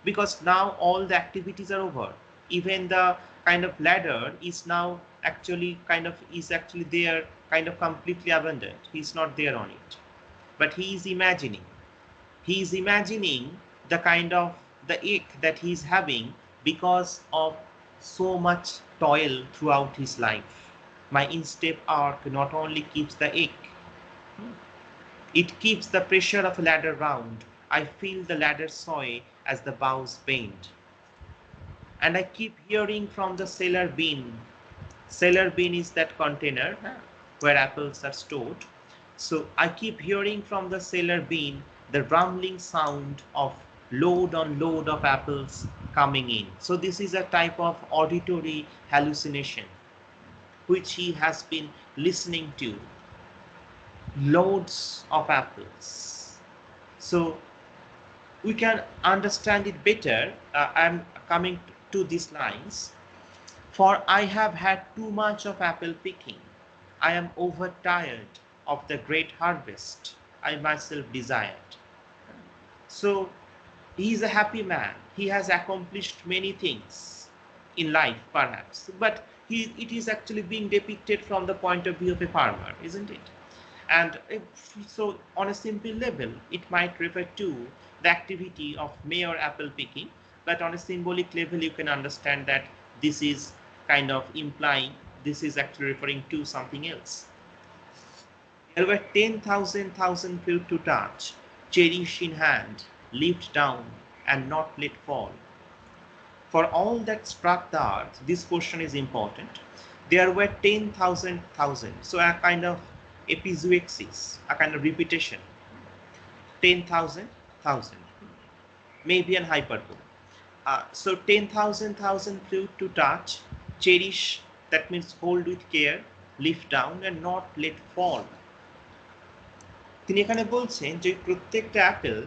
Speaker 1: because now all the activities are over. Even the kind of ladder is now actually there, kind of completely abandoned. He's not there on it. But he is imagining. He is imagining the kind of the ache that he's having because of so much toil throughout his life. My instep arc not only keeps the ache, it keeps the pressure of a ladder round. I feel the ladder sway as the boughs bend. And I keep hearing from the cellar bin. Cellar bin is that container where apples are stored. So I keep hearing from the cellar bin the rumbling sound of load on load of apples coming in. So this is a type of auditory hallucination which he has been listening to. Loads of apples. So we can understand it better. I'm coming to these lines. For I have had too much of apple picking. I am overtired of the great harvest I myself desired. So he is a happy man. He has accomplished many things in life, perhaps, but it is actually being depicted from the point of view of a farmer, isn't it? And so on a simple level, it might refer to the activity of mere apple picking, but on a symbolic level, you can understand that this is kind of implying this is actually referring to something else. There were 10,000 fruit to touch, cherish in hand, lift down and not let fall. For all that struck the earth, this portion is important. There were 10,000, so a kind of epizeuxis, a kind of repetition. 10,000, maybe an hyperbole. So 10,000 fruit to touch, cherish, that means hold with care, lift down and not let fall. তিনি এখানে বলছেন যে প্রত্যেকটা Apple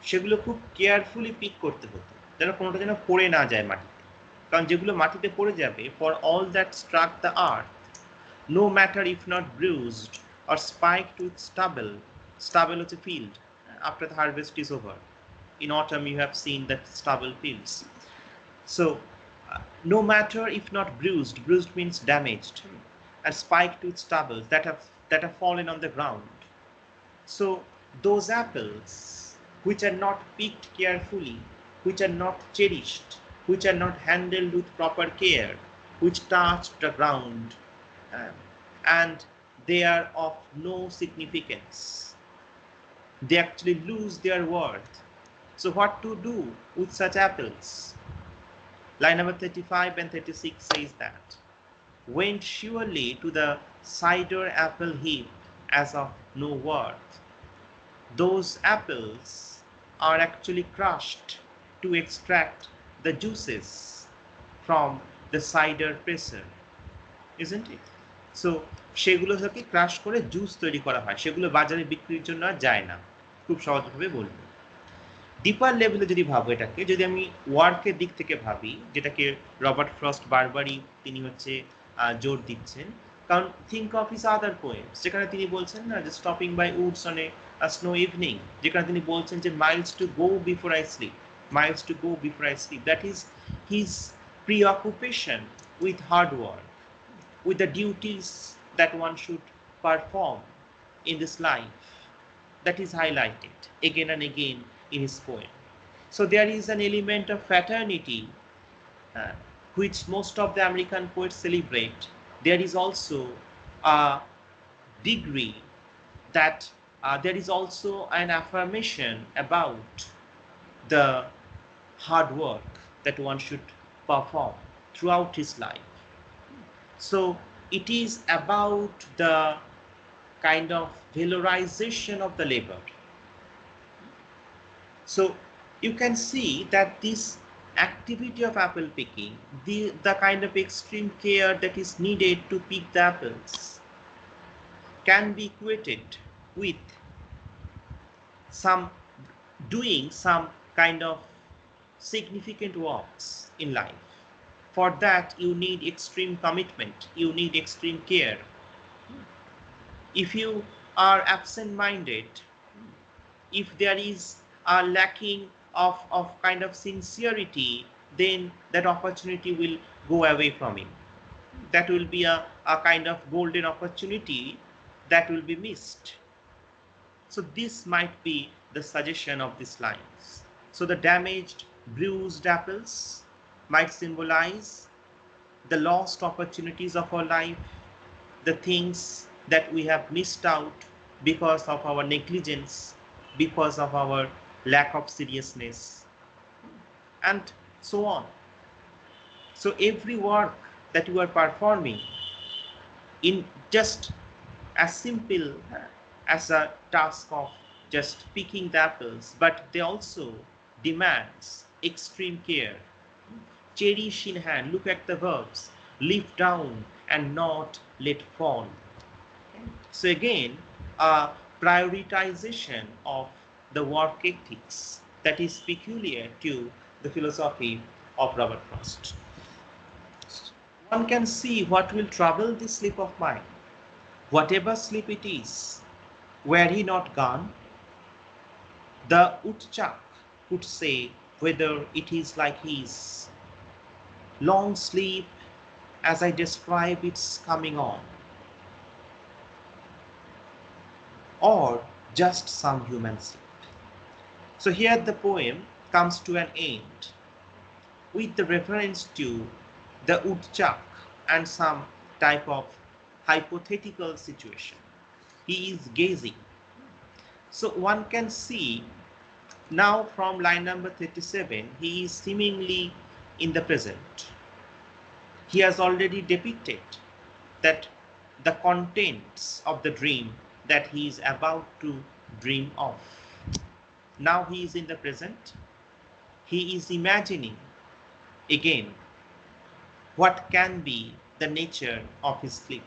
Speaker 1: সেগুলো খুব carefully pick করতে হতো, যেন কোনোটা যেন পড়ে না যায় মাটিতে, কারণ যেগুলো মাটিতে পড়ে যাবে, for all that struck the earth, no matter if not bruised or spiked with stubble. Stubble হচ্ছে field, after the harvest is over. In autumn you have seen that stubble fields. So no matter if not bruised means damaged, and spiked with stubble that have fallen on the ground. So those apples which are not picked carefully, which are not cherished, which are not handled with proper care, which touch the ground, and they are of no significance. They actually lose their worth. So what to do with such apples? Line number 35 and 36 says that, went surely to the cider apple heap as of no worth. Those apples are actually crushed to extract the juices from the cider presser, isn't it? So সেগুলোকে crush করে juice তৈরি করা হয়, সেগুলো বাজারে বিক্রির জন্য আর যায় না, খুব সহজভাবে বলবো। ডিপার লেভেলে যদি ভাবো এটাকে, যদি আমি ওয়ার্কের দিক থেকে ভাবি, যেটাকে রবার্ট ফ্রস্ট বারবারই তিনি হচ্ছে জোর দিচ্ছেন, কারণ think of his other poems, যেখানে তিনি বলছেন না যে stopping by woods on a snow evening, যেখানে তিনি বলছেন যে miles to go before I sleep, miles to go before I sleep. That is his preoccupation with hard work, with the duties that one should perform in this life. That is highlighted again and again in his poem. So there is an element of fraternity which most of the American poets celebrate. There is also a degree that there is also an affirmation about the hard work that one should perform throughout his life. So it is about the kind of valorization of the labor. So you can see that this activity of apple picking, the kind of extreme care that is needed to pick the apples, can be equated with doing some kind of significant works in life. For that you need extreme commitment, you need extreme care. If you are absent-minded, if there is a lacking of kind of sincerity, then that opportunity will go away from him. That will be a kind of golden opportunity that will be missed. So this might be the suggestion of these lines. So the damaged, bruised apples might symbolize the lost opportunities of our life, the things that we have missed out because of our negligence, because of our lack of seriousness, and so on. So every work that you are performing, in just as simple as a task of just picking the apples, but they also demands extreme care. Cherish in hand, look at the verbs, lift down and not let fall. So again, a prioritization of the work ethics that is peculiar to the philosophy of Robert Frost. One can see what will trouble this sleep of mine. Whatever sleep it is, were he not gone, the woodchuck could say whether it is like his long sleep as I describe its coming on, or just some human sleep. So here the poem comes to an end with the reference to the woodchuck and some type of hypothetical situation. He is gazing. So one can see now from line number 37, he is seemingly in the present. He has already depicted that the contents of the dream that he is about to dream of. Now he is in the present. He is imagining again what can be the nature of his sleep.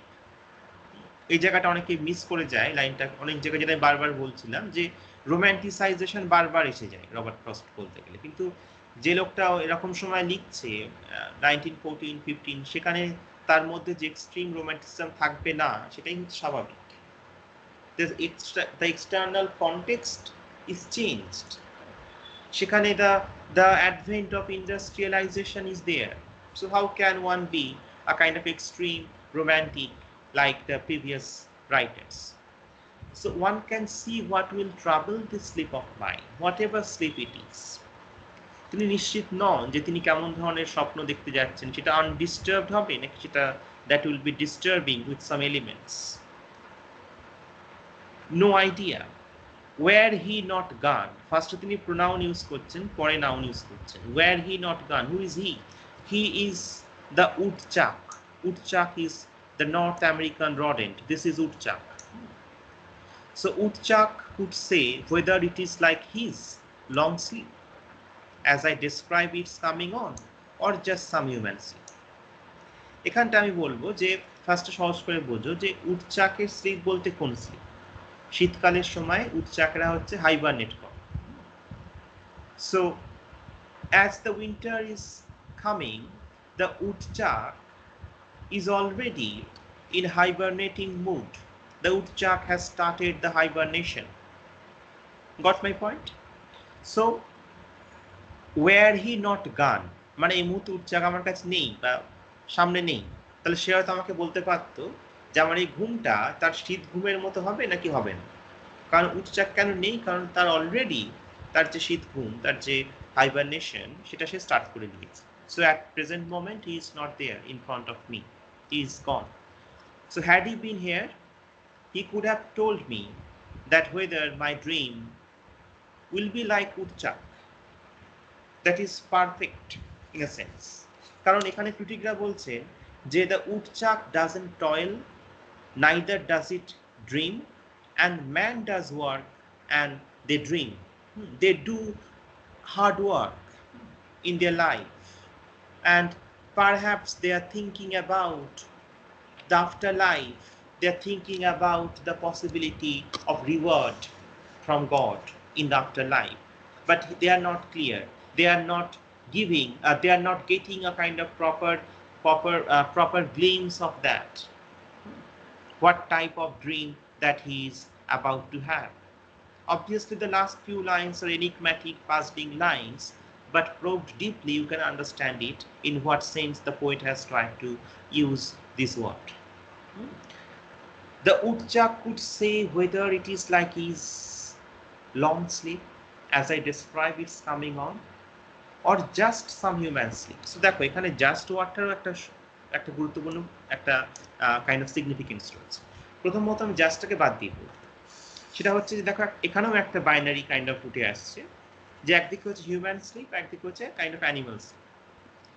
Speaker 1: এই জায়গাটা অনেকে miss করে যায়, লাইনটা অনেক জায়গায়, যেটা বারবার বলছিলাম যে রোম্যান্টিসাইজেশন বারবার এসে যায় রবার্ট ফ্রস্ট বলতে গেলে, কিন্তু যে লোকটা এরকম সময় লিখছে 1914-15, সেখানে তার মধ্যে যে এক্সট্রিম রোম্যান্টিসিজম থাকবে না সেটাই হচ্ছে স্বাভাবিক। The external context is changed. সেখানে the advent of industrialization is there. So how can one be a kind of extreme romantic like the previous writers? So one can see what will trouble the sleep of mind, whatever sleep it is. তিনি নিশ্চিত নন যে তিনি কেমন ধরনের স্বপ্ন দেখতে যাচ্ছেন, সেটা আনডিস্টার্বড হবে নাকি সেটা that will be disturbing with some elements. No idea. Were he not gone, ফার্স্টে তিনি প্রোনাউন ইউজ করছেন, পরে নাউন ইউজ করছেন। Were he not gone, who is he? He is the woodchuck. Woodchuck is the North American rodent. This is woodchuck. So woodchuck could say whether it is like his long sleep as I describe its coming on or just some human sleep. এখানটা আমি বলবো যে ফার্স্টে সহজ করে বোঝো যে উডচাকের slip বলতে কোন স্লিপ। শীতকালের সময় উডচাকরা হচ্ছে হাইবারনেট করে। So as the winter is coming, the woodchuck is already in hibernating mood. The woodchuck has started the hibernation. Got my point? So where he not gone, মানে এই মুহূর্তে উডচাক আমার কাছে নেই বা সামনে নেই, তাহলে সে হয়তো আমাকে বলতে পারতো যে আমার এই ঘুমটা তার শীত ঘুমের মতো হবে নাকি হবে না। কারণ উডচাক কেন নেই? কারণ তার অলরেডি তার যে শীত ঘুম, তার যে হাইবারনেশন, সেটা সে স্টার্ট করে দিয়েছে। So at present moment he is not there in front of me, he is gone. So had he been here, he could have told me that whether my dream will be like woodchuck. That is perfect in a sense. কারণ এখানে ক্রিটিকরা বলছেন যে the woodchuck doesn't toil, neither does it dream, and man does work and they dream. They do hard work in their life, and perhaps they are thinking about the afterlife. They are thinking about the possibility of reward from God in the afterlife, but they are not clear. They are not giving. They are not getting a kind of proper glimpse of that. What type of dream that he is about to have? Obviously, the last few lines are enigmatic, puzzling lines, but probed deeply, you can understand it in what sense the poet has tried to use this word. The woodchuck could say whether it is like his long sleep, as I describe its coming on, or just some human sleep. So দেখো এখানে just ওয়ার্ডটারও একটা গুরুত্বপূর্ণ একটা kind of significance রয়েছে। প্রথমত আমি জাস্টটাকে বাদ দিয়ে বলবো, সেটা হচ্ছে যে দেখো এখানেও একটা বাইনারি কাইন্ড অফ উঠে আসছে, যে একদিকে হচ্ছে হিউম্যান স্লিপ, একদিকে হচ্ছে কাইন্ড অফ অ্যানিমাল স্লিপ।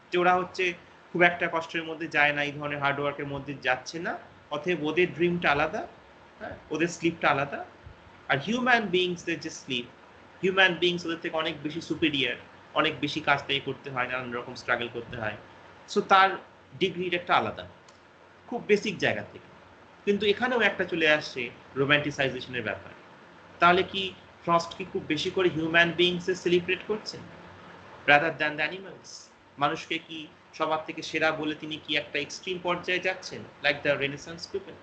Speaker 1: যে ওরা হচ্ছে খুব একটা কষ্টের মধ্যে যায় না, এই ধরনের হার্ডওয়ার্কের মধ্যে যাচ্ছে না, অতএব ওদের ড্রিমটা আলাদা, হ্যাঁ, ওদের স্লিপটা আলাদা। আর হিউম্যান বিংসদের যে স্লিপ, হিউম্যান বিংস ওদের থেকে অনেক বেশি সুপিরিয়ার, অনেক বেশি কাজ তাই করতে হয়, নানান রকম স্ট্রাগল করতে হয়। সো তার ডিগ্রির একটা আলাদা, খুব বেসিক জায়গা থেকে। কিন্তু এখানেও একটা চলে আসছে রোম্যান্টিসাইজেশনের ব্যাপার। তাহলে কি ফ্রস্ট কি খুব বেশি করে হিউম্যান বিংসে সেলিব্রেট করছেন রাদার দ্যান দ্য অ্যানিমালস? মানুষকে কি সবার থেকে সেরা বলে তিনি কি একটা এক্সট্রিম পর্যায়ে যাচ্ছেন, লাইক দ্য রেনেসান্স পিপল?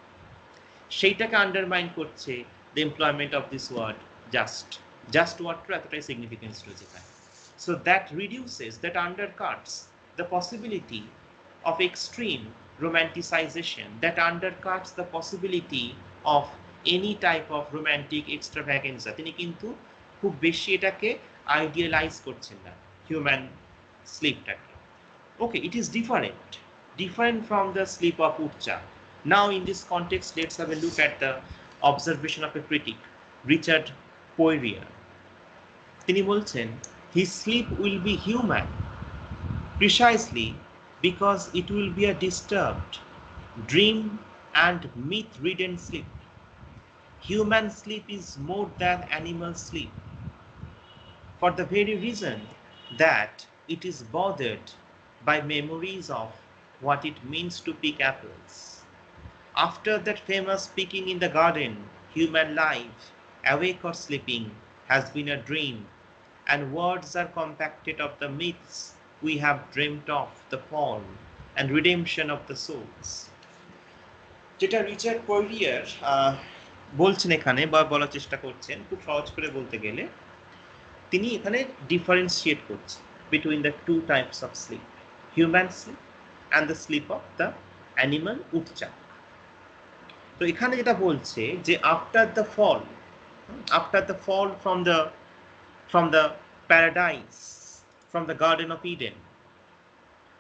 Speaker 1: সেইটাকে আন্ডারমাইন করছে the employment of this word just. Just ওয়ার্ডটা এতটাই সিগনিফিকেন্স রয়েছে এখানে। So that reduces, that undercuts the possibility of extreme romanticization, that undercuts the possibility of any type of romantic extravaganza. তিনি কিন্তু খুব বেশি এটাকে আইডিয়ালাইজ করছেন না human স্লিপটাকে। Okay, it is different from the sleep of woodchuck. Now in this context, let's have a look at the observation of a critic, Richard Poirier. তিনি বলছেন, his sleep will be human precisely because it will be a disturbed, dream and myth-ridden sleep. Human sleep is more than animal sleep, for the very reason that it is bothered by memories of what it means to pick apples. After that famous picking in the garden, human life, awake or sleeping, has been a dream, and words are compacted of the myths we have dreamt of the fall and redemption of the souls. যেটা Richard পোরিয়ার বলছেন এখানে বা বলার চেষ্টা করছেন, খুব সহজ করে বলতে গেলে তিনি এখানে ডিফারেন্সিয়েট করছেন between the two types of sleep, human sleep and the sleep of the animal woodchuck. তো এখানে যেটা বলছে যে after the fall from the paradise, from the Garden of Eden.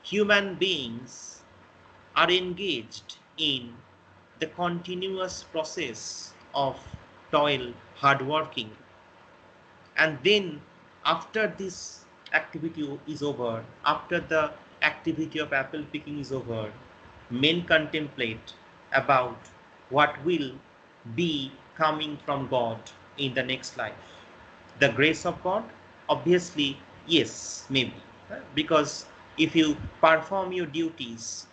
Speaker 1: Human beings are engaged in the continuous process of toil, hard working. And then after this activity is over, after the activity of apple picking is over, men contemplate about what will be coming from God in the next life. The grace of God? Obviously, yes, maybe. Because if you perform your duties,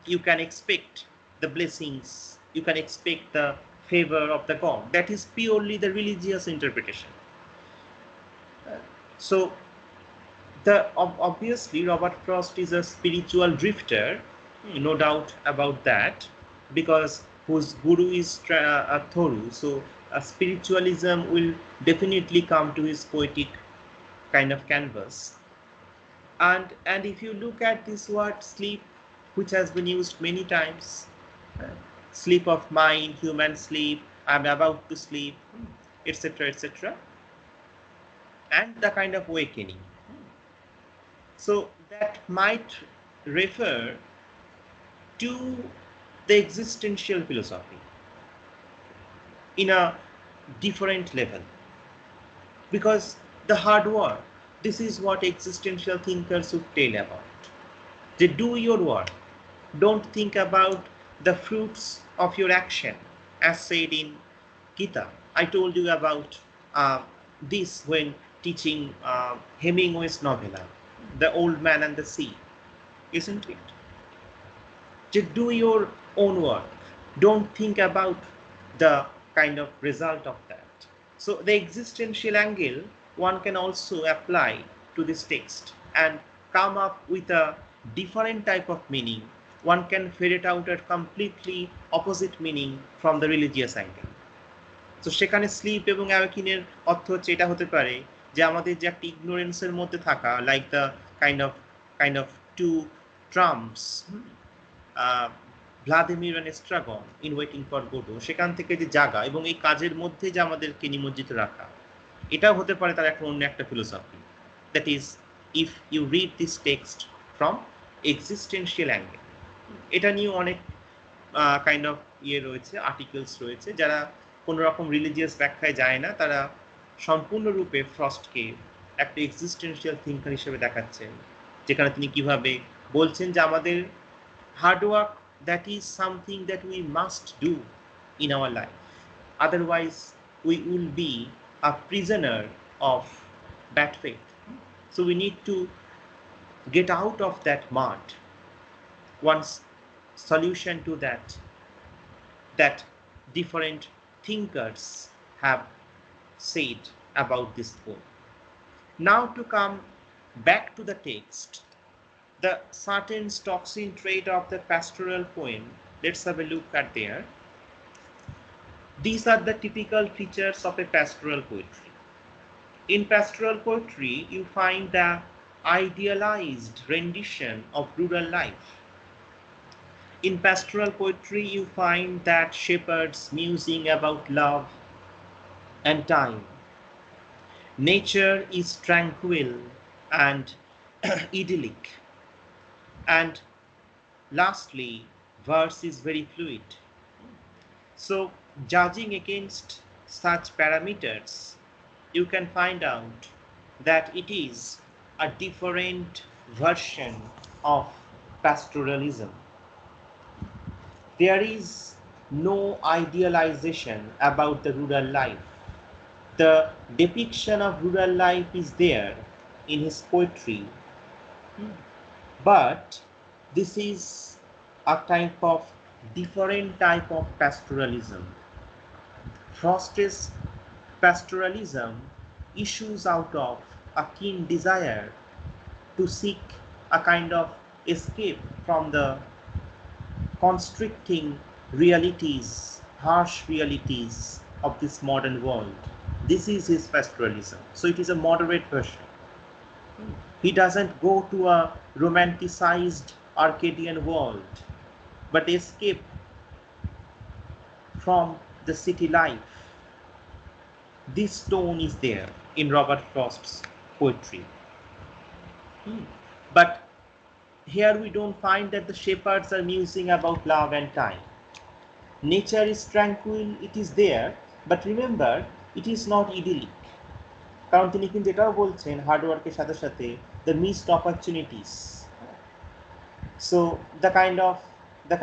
Speaker 1: you can expect the blessings, you can expect the favor of the God. That is purely the religious interpretation. So, obviously Robert Frost is a spiritual drifter, no doubt about that, because whose guru is Thoreau. So, spiritualism will definitely come to his poetic kind of canvas. And if you look at this word sleep, which has been used many times, sleep of mind, human sleep, I'm about to sleep, etc., etc., and the kind of awakening. So that might refer to the existential philosophy in a different level, because the hard work, this is what existential thinkers would tell about. They do your work. Don't think about the fruits of your action, as said in Gita. I told you about this when teaching Hemingway's novella, The Old Man and the Sea, isn't it? Just do your own work. Don't think about the kind of result of that. So the existential angle one can also apply to this text and come up with a different type of meaning. One can ferret out a completely opposite meaning from the religious angle. So সেখানে slip এবং অ্যাওয়েকিনের অর্থ হচ্ছে এটা হতে পারে যে আমাদের যে একটা ইগনোরেন্সের মধ্যে থাকা, like the kind of two tramps, Vladimir and Estragon in Waiting for Godot, সেখান থেকে যে জাগা এবং এই কাজের মধ্যে যে আমাদেরকে নিমজ্জিত রাখা, এটাও হতে পারে তার একটা অন্য একটা philosophy. That is if you read this text from existential angle. এটা নিয়ে অনেক কাইন্ড অফ রয়েছে, আর্টিকেলস রয়েছে। যারা কোনো রকম রিলিজিয়াস ব্যাখ্যায় যায় না, তারা সম্পূর্ণরূপে ফ্রস্টকে একটা এক্সিস্টেন্সিয়াল থিঙ্কার হিসেবে দেখাচ্ছেন, যেখানে তিনি কিভাবে বলছেন যে আমাদের hard work, that is something that we must do in our life. Otherwise, we will be a prisoner of bad faith. So we need to get out of that mud. One solution to that different thinkers have said about this poem. Now to come back to the text, the certain stocksin trait of the pastoral poem, let's have a look at there. These are the typical features of a pastoral poetry. In pastoral poetry, you find the idealized rendition of rural life. In pastoral poetry, you find that shepherds musing about love and time. Nature is tranquil and idyllic. And lastly, verse is very fluid. So, judging against such parameters, you can find out that it is a different version of pastoralism. There is no idealization about the rural life. The depiction of rural life is there in his poetry, but this is a type of different type of pastoralism. Frost's pastoralism issues out of a keen desire to seek a kind of escape from the constricting realities, harsh realities of this modern world. This is his pastoralism. So it is a moderate version. He doesn't go to a romanticized Arcadian world, but escape from the city life. This tone is there in Robert Frost's poetry. But here we don't find that the shepherds are musing about love and time. Nature is tranquil, it is there, but remember, it is not idyllic. কারণ তিনি কিন্তু এটাও বলছেন হার্ডওয়ার্কের সাথে সাথে the missed opportunities. So the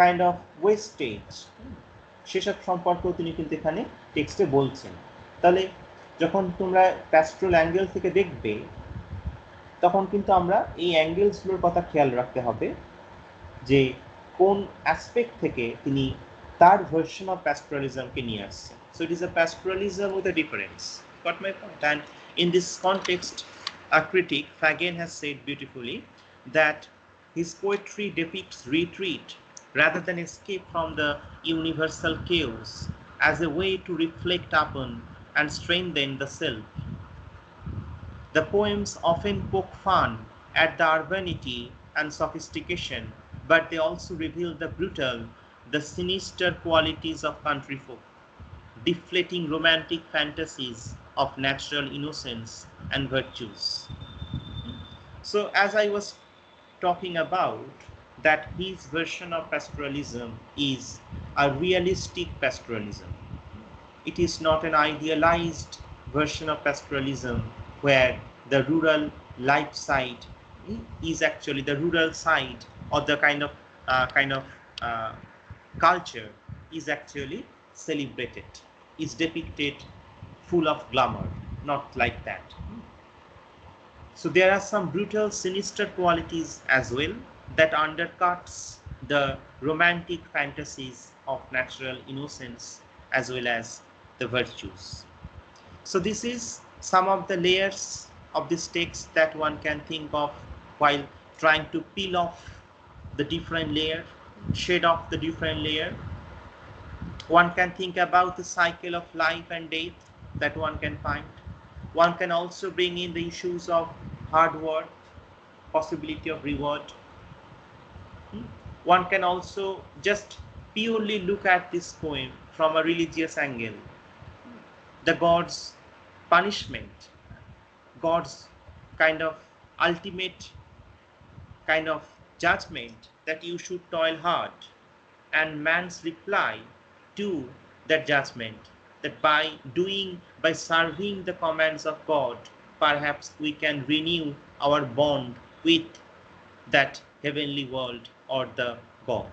Speaker 1: kind of wastage সেসব সম্পর্কেও তিনি কিন্তু এখানে টেক্সটে বলছেন। তাহলে যখন তোমরা প্যাস্টোরাল অ্যাঙ্গেল থেকে দেখবে তখন কিন্তু আমরা এই অ্যাঙ্গেলসগুলোর কথা খেয়াল রাখতে হবে যে কোন অ্যাসপেক্ট থেকে তিনি তার ভার্সন অফ প্যাস্টোরালিজমকে নিয়ে আসছেন। So it is a pastoralism with a difference. Got my point? And in this context, a critic, Fagen, has said beautifully that his poetry depicts retreat rather than escape from the universal chaos as a way to reflect upon and strengthen the self. The poems often poke fun at the urbanity and sophistication, but they also reveal the brutal, the sinister qualities of country folk, deflating romantic fantasies of natural innocence and virtues. So as I was talking about, that his version of pastoralism is a realistic pastoralism. It is not an idealized version of pastoralism where the rural life side is actually the rural side or the kind of culture is actually celebrated, is depicted full of glamour, not like that. So there are some brutal, sinister qualities as well that undercuts the romantic fantasies of natural innocence as well as the virtues. So this is some of the layers of this text that one can think of while trying to peel off the different layer, shed off the different layer. One can think about the cycle of life and death that one can find. One can also bring in the issues of hard work, possibility of reward. One can also just purely look at this poem from a religious angle. The God's punishment, God's kind of ultimate kind of judgment that you should toil hard, and man's reply to that judgment, that by serving the commands of God, perhaps we can renew our bond with that heavenly world or the God.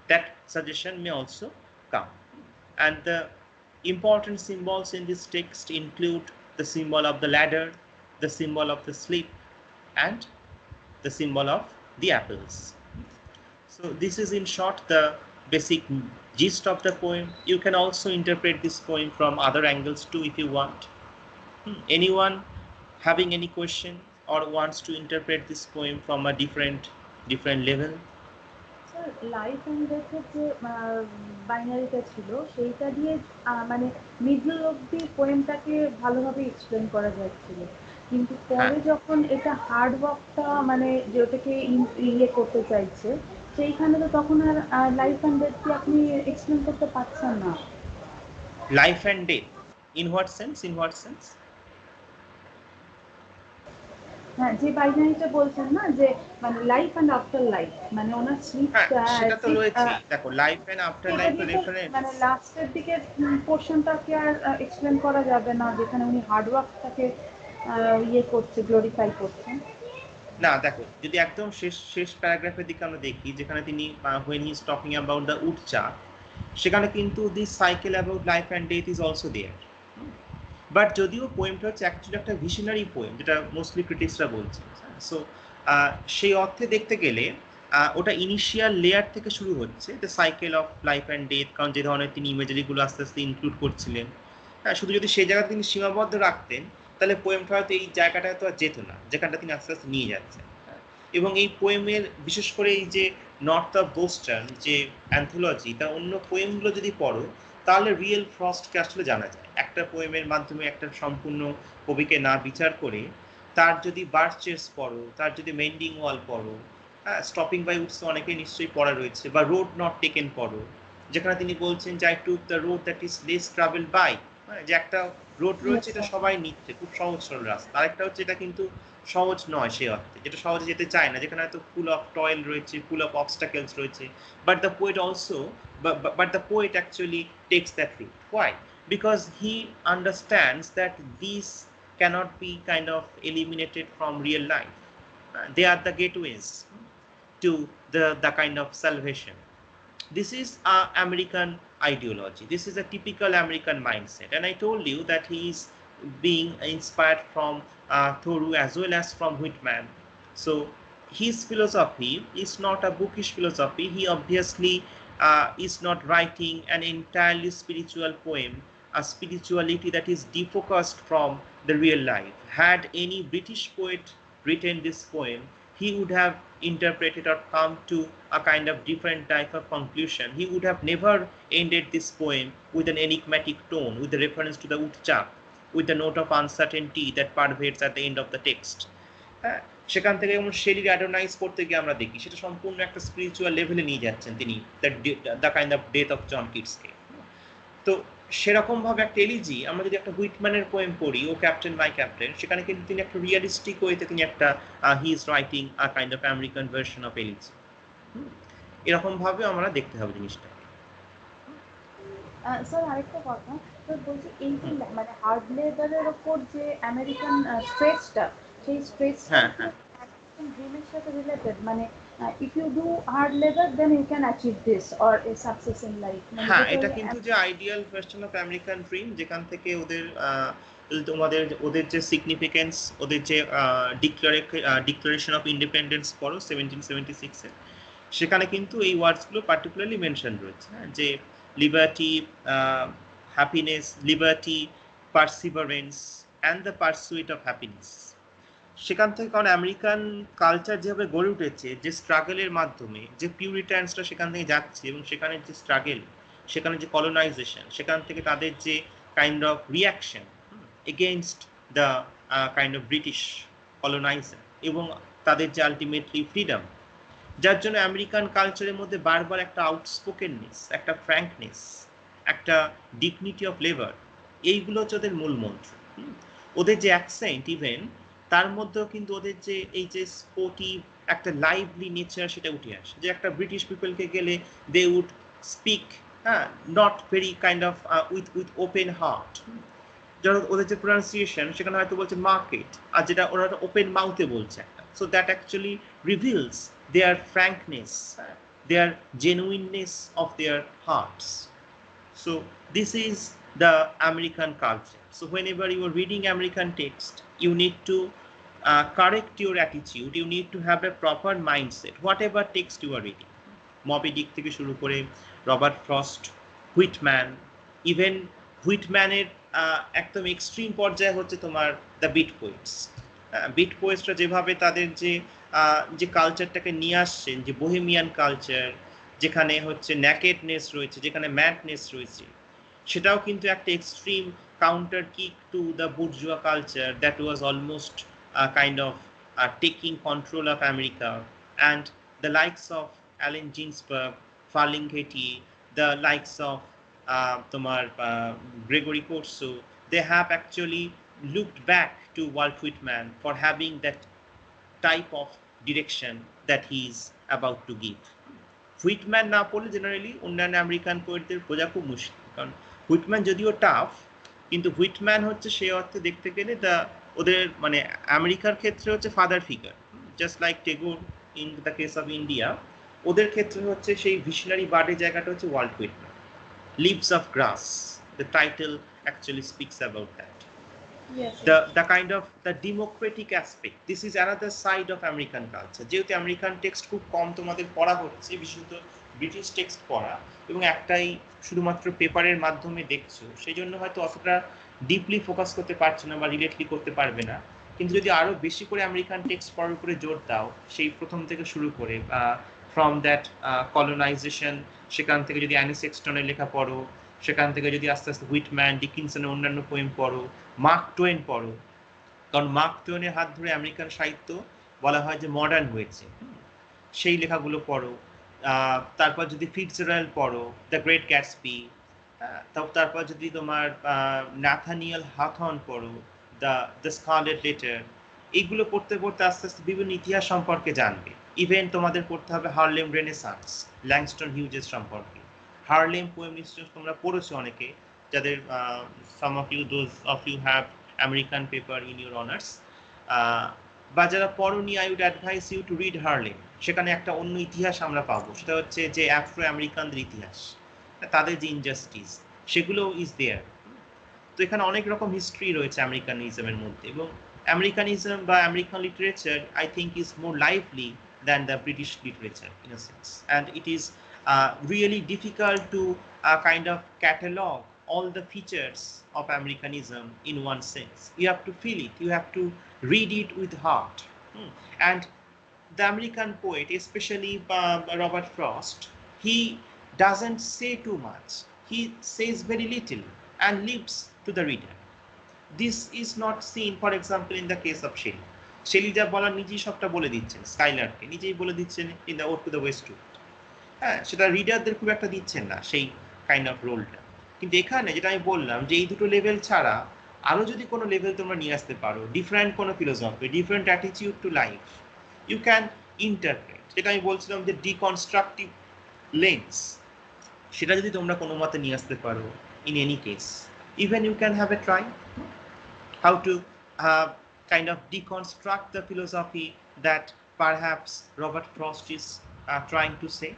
Speaker 1: That suggestion may also come. And the important symbols in this text include the symbol of the ladder, the symbol of the sleep, and the symbol of the apples. So this is in short the basic gist of the poem. You can also interpret this poem from other angles too if you want. Anyone having any question or wants to interpret this poem from a different level?
Speaker 5: Sir life and ডেথের যে বাইনারিটা ছিল সেইটা দিয়ে মানে middle অব্দি পোয়েমটাকে ভালোভাবে explain করা যাচ্ছিল, কিন্তু পরে যখন এটা হার্ড ওয়ার্কটা মানে যে ওটাকে ইয়ে করতে চাইছে সেইখানে তো তখন আর লাইফ অ্যান্ড ডেথকে আপনি এক্সপ্লেন করতে পারছেন না।
Speaker 1: Life and death in what sense?
Speaker 5: হ্যাঁ, যে বাইনারিটা বলছেন না যে মানে লাইফ এন্ড আফটার লাইফ, মানে ওনার স্লিপটা
Speaker 1: সেটা তো রয়েছে। দেখো লাইফ এন্ড আফটার লাইফ এর রেফারেন্স
Speaker 5: মানে লাস্টের দিকে পোরশনটাকে আর এক্সপ্লেন করা যাবে না যেখানে উনি হার্ড ওয়ার্কটাকে ইয়ে করছে, গ্লোরিফাই করছেন।
Speaker 1: না দেখো, যদি একদম শেষ প্যারাগ্রাফের দিকে আমরা দেখি যেখানে তিনি when he is talking about the উটচাক, সেখানে কিন্তু this cycle about life and death is also there. But যদিও পোয়েমটা হচ্ছে অ্যাকচুয়ালি একটা ভিশনারি পোয়েম, যেটা মোস্টলি ক্রিটিক্সরা বলছে। সো সেই অর্থে দেখতে গেলে ওটা ইনিশিয়াল লেয়ার থেকে শুরু হচ্ছে, the cycle of life and death, কারণ যে ধরনের তিনি ইমেজারিগুলো আস্তে আস্তে ইনক্লুড করছিলেন। হ্যাঁ, শুধু যদি সেই জায়গায় তিনি সীমাবদ্ধ রাখতেন তাহলে পোয়েমটা হয়তো এই জায়গাটা তো আর যেত না যেখানটা তিনি আস্তে আস্তে নিয়ে যাচ্ছেন। এবং এই পোয়েমের বিশেষ করে এই যে নর্থ অফ বোস্টন যে অ্যান্থোলজি, তার অন্য পোয়েমগুলো যদি পড়ো তাহলে রিয়েল ফ্রস্টকে আসলে জানা যায়। একটা পোয়েমের মাধ্যমে একটা সম্পূর্ণ কবিকে না বিচার করে তার যদি বার্চেস পড়ো, তার যদি মেন্ডিং ওয়াল পড়ো, স্টপিং বাই উডস অনেকেই নিশ্চয়ই পড়া রয়েছে, বা রোড নট টেকেন পড়ো, যেখানে তিনি বলছেন যে I took the road that is less travel by যে একটা রোড রয়েছে,
Speaker 5: Yes,
Speaker 1: এটা
Speaker 5: sir.
Speaker 1: সবাই নিচ্ছে, খুব সহজ সরল রাস্তা। আরেকটা হচ্ছে এটা কিন্তু সহজ নয় সে অর্থে, যেটা সহজে যেতে চায় না, যেখানে হয়তো ফুল অফ টয়েল রয়েছে, ফুল অফ অবস্টাকেলস রয়েছে। But the poet also, but the poet actually takes that route. Why? Because he understands that these cannot be kind of eliminated from real life. They are the gateways to the kind of salvation. This is American ideology. This is a typical American mindset. And I told you that he is being inspired from Thoreau as well as from Whitman. So his philosophy is not a bookish philosophy. He obviously is not writing an entirely spiritual poem, a spirituality that is defocused from the real life. Had any British poet written this poem, he would have interpreted or come to a kind of different type of conclusion. He would have never ended this poem with an enigmatic tone, with the reference to the Utchak, with the note of uncertainty that pervades at the end of the text. সেখান থেকে যেমন শেলির অ্যাডোনাইজ করতে গিয়ে আমরা দেখি সেটা সম্পূর্ণ একটা স্পিরিচুয়াল লেভেলে নিয়ে যাচ্ছেন তিনি, the kind of death of John কিটসকে। তো সেরকম ভাবে একটা এলিজি আমরা যদি একটা হুইটম্যানের পোয়েম পড়ি, ও ক্যাপ্টেন মাই ক্যাপ্টেন, সেখানে কিন্তু তিনি একটা রিয়ালিস্টিক ওয়েতে তিনি একটা he is writing a kind of American version of elegy. এরকম ভাবে আমরা দেখতে হবে জিনিসটা।
Speaker 5: স্যার আরেকটা কথা, তো বলছি এই যে মানে হার্ড লেদারের ওপর যে আমেরিকান স্ট্রেচটা, সেই স্ট্রেচটা একদম ড্রিমের সাথে রিলেটেড, মানে if you do hard labour then you can achieve this or a success in life.
Speaker 1: হ্যাঁ, এটা কিন্তু যে ideal version of American dream, যেখান থেকে ওদের যে সিগনিফিকেন্স, ওদের যে ডিক্লারেশন অফ ইন্ডিপেন্ডেন্স পড়ো 1776 এ, সেখানে কিন্তু এই ওয়ার্ডসগুলো পার্টিকুলারলি মেনশন রয়েছে, যে liberty, happiness, liberty, Perseverance and the pursuit of happiness. সেখান থেকে, কারণ আমেরিকান কালচার যেভাবে গড়ে উঠেছে, যে স্ট্রাগলের মাধ্যমে, যে পিউরিটানসরা সেখান থেকে যাচ্ছে এবং সেখানে যে স্ট্রাগল, সেখানে যে কলোনাইজেশন, সেখান থেকে তাদের যে kind of reaction against the kind of British coloniser, এবং তাদের যে আলটিমেটলি ফ্রিডম, যার জন্য আমেরিকান কালচারের মধ্যে বারবার একটা আউটস্পোকেননেস, একটা ফ্র্যাঙ্কনেস, একটা ডিগনিটি অফ লেবার, এইগুলো হচ্ছে ওদের মূল মন্ত্র। ওদের যে অ্যাকসেন্ট ইভেন, তার মধ্যেও কিন্তু ওদের যে এই যে স্পোর্টিভ একটা লাইভলি নেচার, সেটা উঠে আসে। যে একটা ব্রিটিশ পিপলকে গেলে they would speak not very kind of with open heart. যেমন ওদের যে প্রনাউন্সিয়েশন, সেখানে হয়তো বলছে মার্কেট, আর যেটা ওরা ওপেন মাউথে বলছে একটা। So that actually reveals their frankness, their genuineness of their hearts. So this is the American culture. So whenever you are reading American text, you need to correct your attitude. You need to have a proper mindset, whatever text you are reading. Moby Dick থেকে শুরু করে Robert frost, Whitman, even হুইটম্যানের একদম extreme পর্যায়ে হচ্ছে তোমার the bit poets. Bit পোয়েটসরা যেভাবে তাদের যে কালচারটাকে নিয়ে আসছেন, যে বোহেমিয়ান কালচার, যেখানে হচ্ছে ন্যাকেডনেস রয়েছে, যেখানে ম্যাডনেস রয়েছে, সেটাও কিন্তু একটা extreme counter kick to the bourgeois culture that was almost kind of taking control of America. And the likes of Allen Ginsberg, Ferlinghetti, the likes of তোমার Gregory Corso, they have actually looked back to Walt Whitman for having that type of direction that he is about to give. Whitman না পড়লে generally অন্যান্য American পোয়েটদের বোঝা খুব মুশকিল, কারণ Whitman যদিও tough, কিন্তু হুইটম্যান হচ্ছে সেই অর্থে দেখতে গেলে ওদের মানে আমেরিকার ক্ষেত্রে হচ্ছে father figure, just like Tagore in the case of India. ওদের ক্ষেত্রে হচ্ছে সেই ভিশনারি বার্ডের জায়গাটা হচ্ছে Walt Whitman. Leaves of grass, the title actually speaks about that. The kind of the democratic aspect, this is another side of American culture. যেহেতু American text খুব কম তোমাদের পড়া হচ্ছে, বিশেষত ব্রিটিশ টেক্সট পড়া, এবং একটাই শুধুমাত্র পেপারের মাধ্যমে দেখছো, সেই জন্য হয়তো অতটা ডিপলি ফোকাস করতে পারছো না বা রিলেটলি করতে পারবে না। কিন্তু যদি আরো বেশি করে আমেরিকান টেক্সট পড়ার উপরে জোর দাও, সেই প্রথম থেকে শুরু করে ফ্রম দ্যাট কলোনাইজেশন, সেখান থেকে যদি অ্যানি সেক্সটনের লেখা পড়ো, সেখান থেকে যদি আস্তে আস্তে হুইটম্যান, ডিকিনসনের অন্যান্য পোয়েম পড়ো, মার্ক টোয়েন পড়ো, কারণ মার্ক টোয়েনের হাত ধরে আমেরিকান সাহিত্য বলা হয় যে মডার্ন হয়েছে, সেই লেখাগুলো পড়ো। তারপর যদি ফিটজেরাল্ড পড়ো, দ্য গ্রেট গ্যাটসবি, তারপর যদি তোমার ন্যাথানিয়েল হাথন পড়ো, দ্য স্কারলেট লেটার, এইগুলো পড়তে পড়তে আস্তে আস্তে বিভিন্ন ইতিহাস সম্পর্কে জানবে। ইভেন তোমাদের পড়তে হবে হার্লেম রেনেসান্স, ল্যাংস্টন হিউজেস সম্পর্কে। হার্লেম পোয়েম নিশ্চয় তোমরা পড়েছো অনেকে, যাদের some of you, those of you have American paper in your honours, বা যারা পড়োনি, I would advise you to read Harlem. সেখানে একটা অন্য ইতিহাস আমরা পাবো, সেটা হচ্ছে যে আফ্রো আমেরিকানদের ইতিহাস, তাদের যে ইনজাস্টিস, সেগুলো ইজ দেয়ার। তো এখানে অনেক রকম হিস্ট্রি রয়েছে আমেরিকানিজমের মধ্যে, এবং আমেরিকানিজম বা American literature I think is more lively than the British literature in a sense, and it is really difficult to kind of catalog all the features of Americanism in one sense. You have to feel it, you have to read it with heart. And the American poet, especially Robert Frost, he doesn't say too much, he says very little and leaves to the reader. This is not seen, for example, in the case of Shelley. Shelley যা বলার নিজেই সবটা বলে দিচ্ছেন, স্কাইলারকে নিজেই বলে দিচ্ছেন in the ode to the West Wind. হ্যাঁ, সেটা রিডারদের খুব একটা দিচ্ছেন না সেই কাইন্ড অফ রোলটা। কিন্তু এখানে যেটা আমি বললাম, যে এই দুটো লেভেল ছাড়া আরো যদি কোনো লেভেল তোমরা নিয়ে আসতে পারো, ডিফারেন্ট কোনো philosophy, different attitude to life, you can interpret, যেটা আমি বলছিলাম যে ডিকনস্ট্রাকটিভ লেন্স, সেটা যদি তোমরা কোনো মতে নিয়ে আসতে পারো, in any case, even you can have a try how to kind of deconstruct the philosophy that perhaps Robert Frost is trying to say.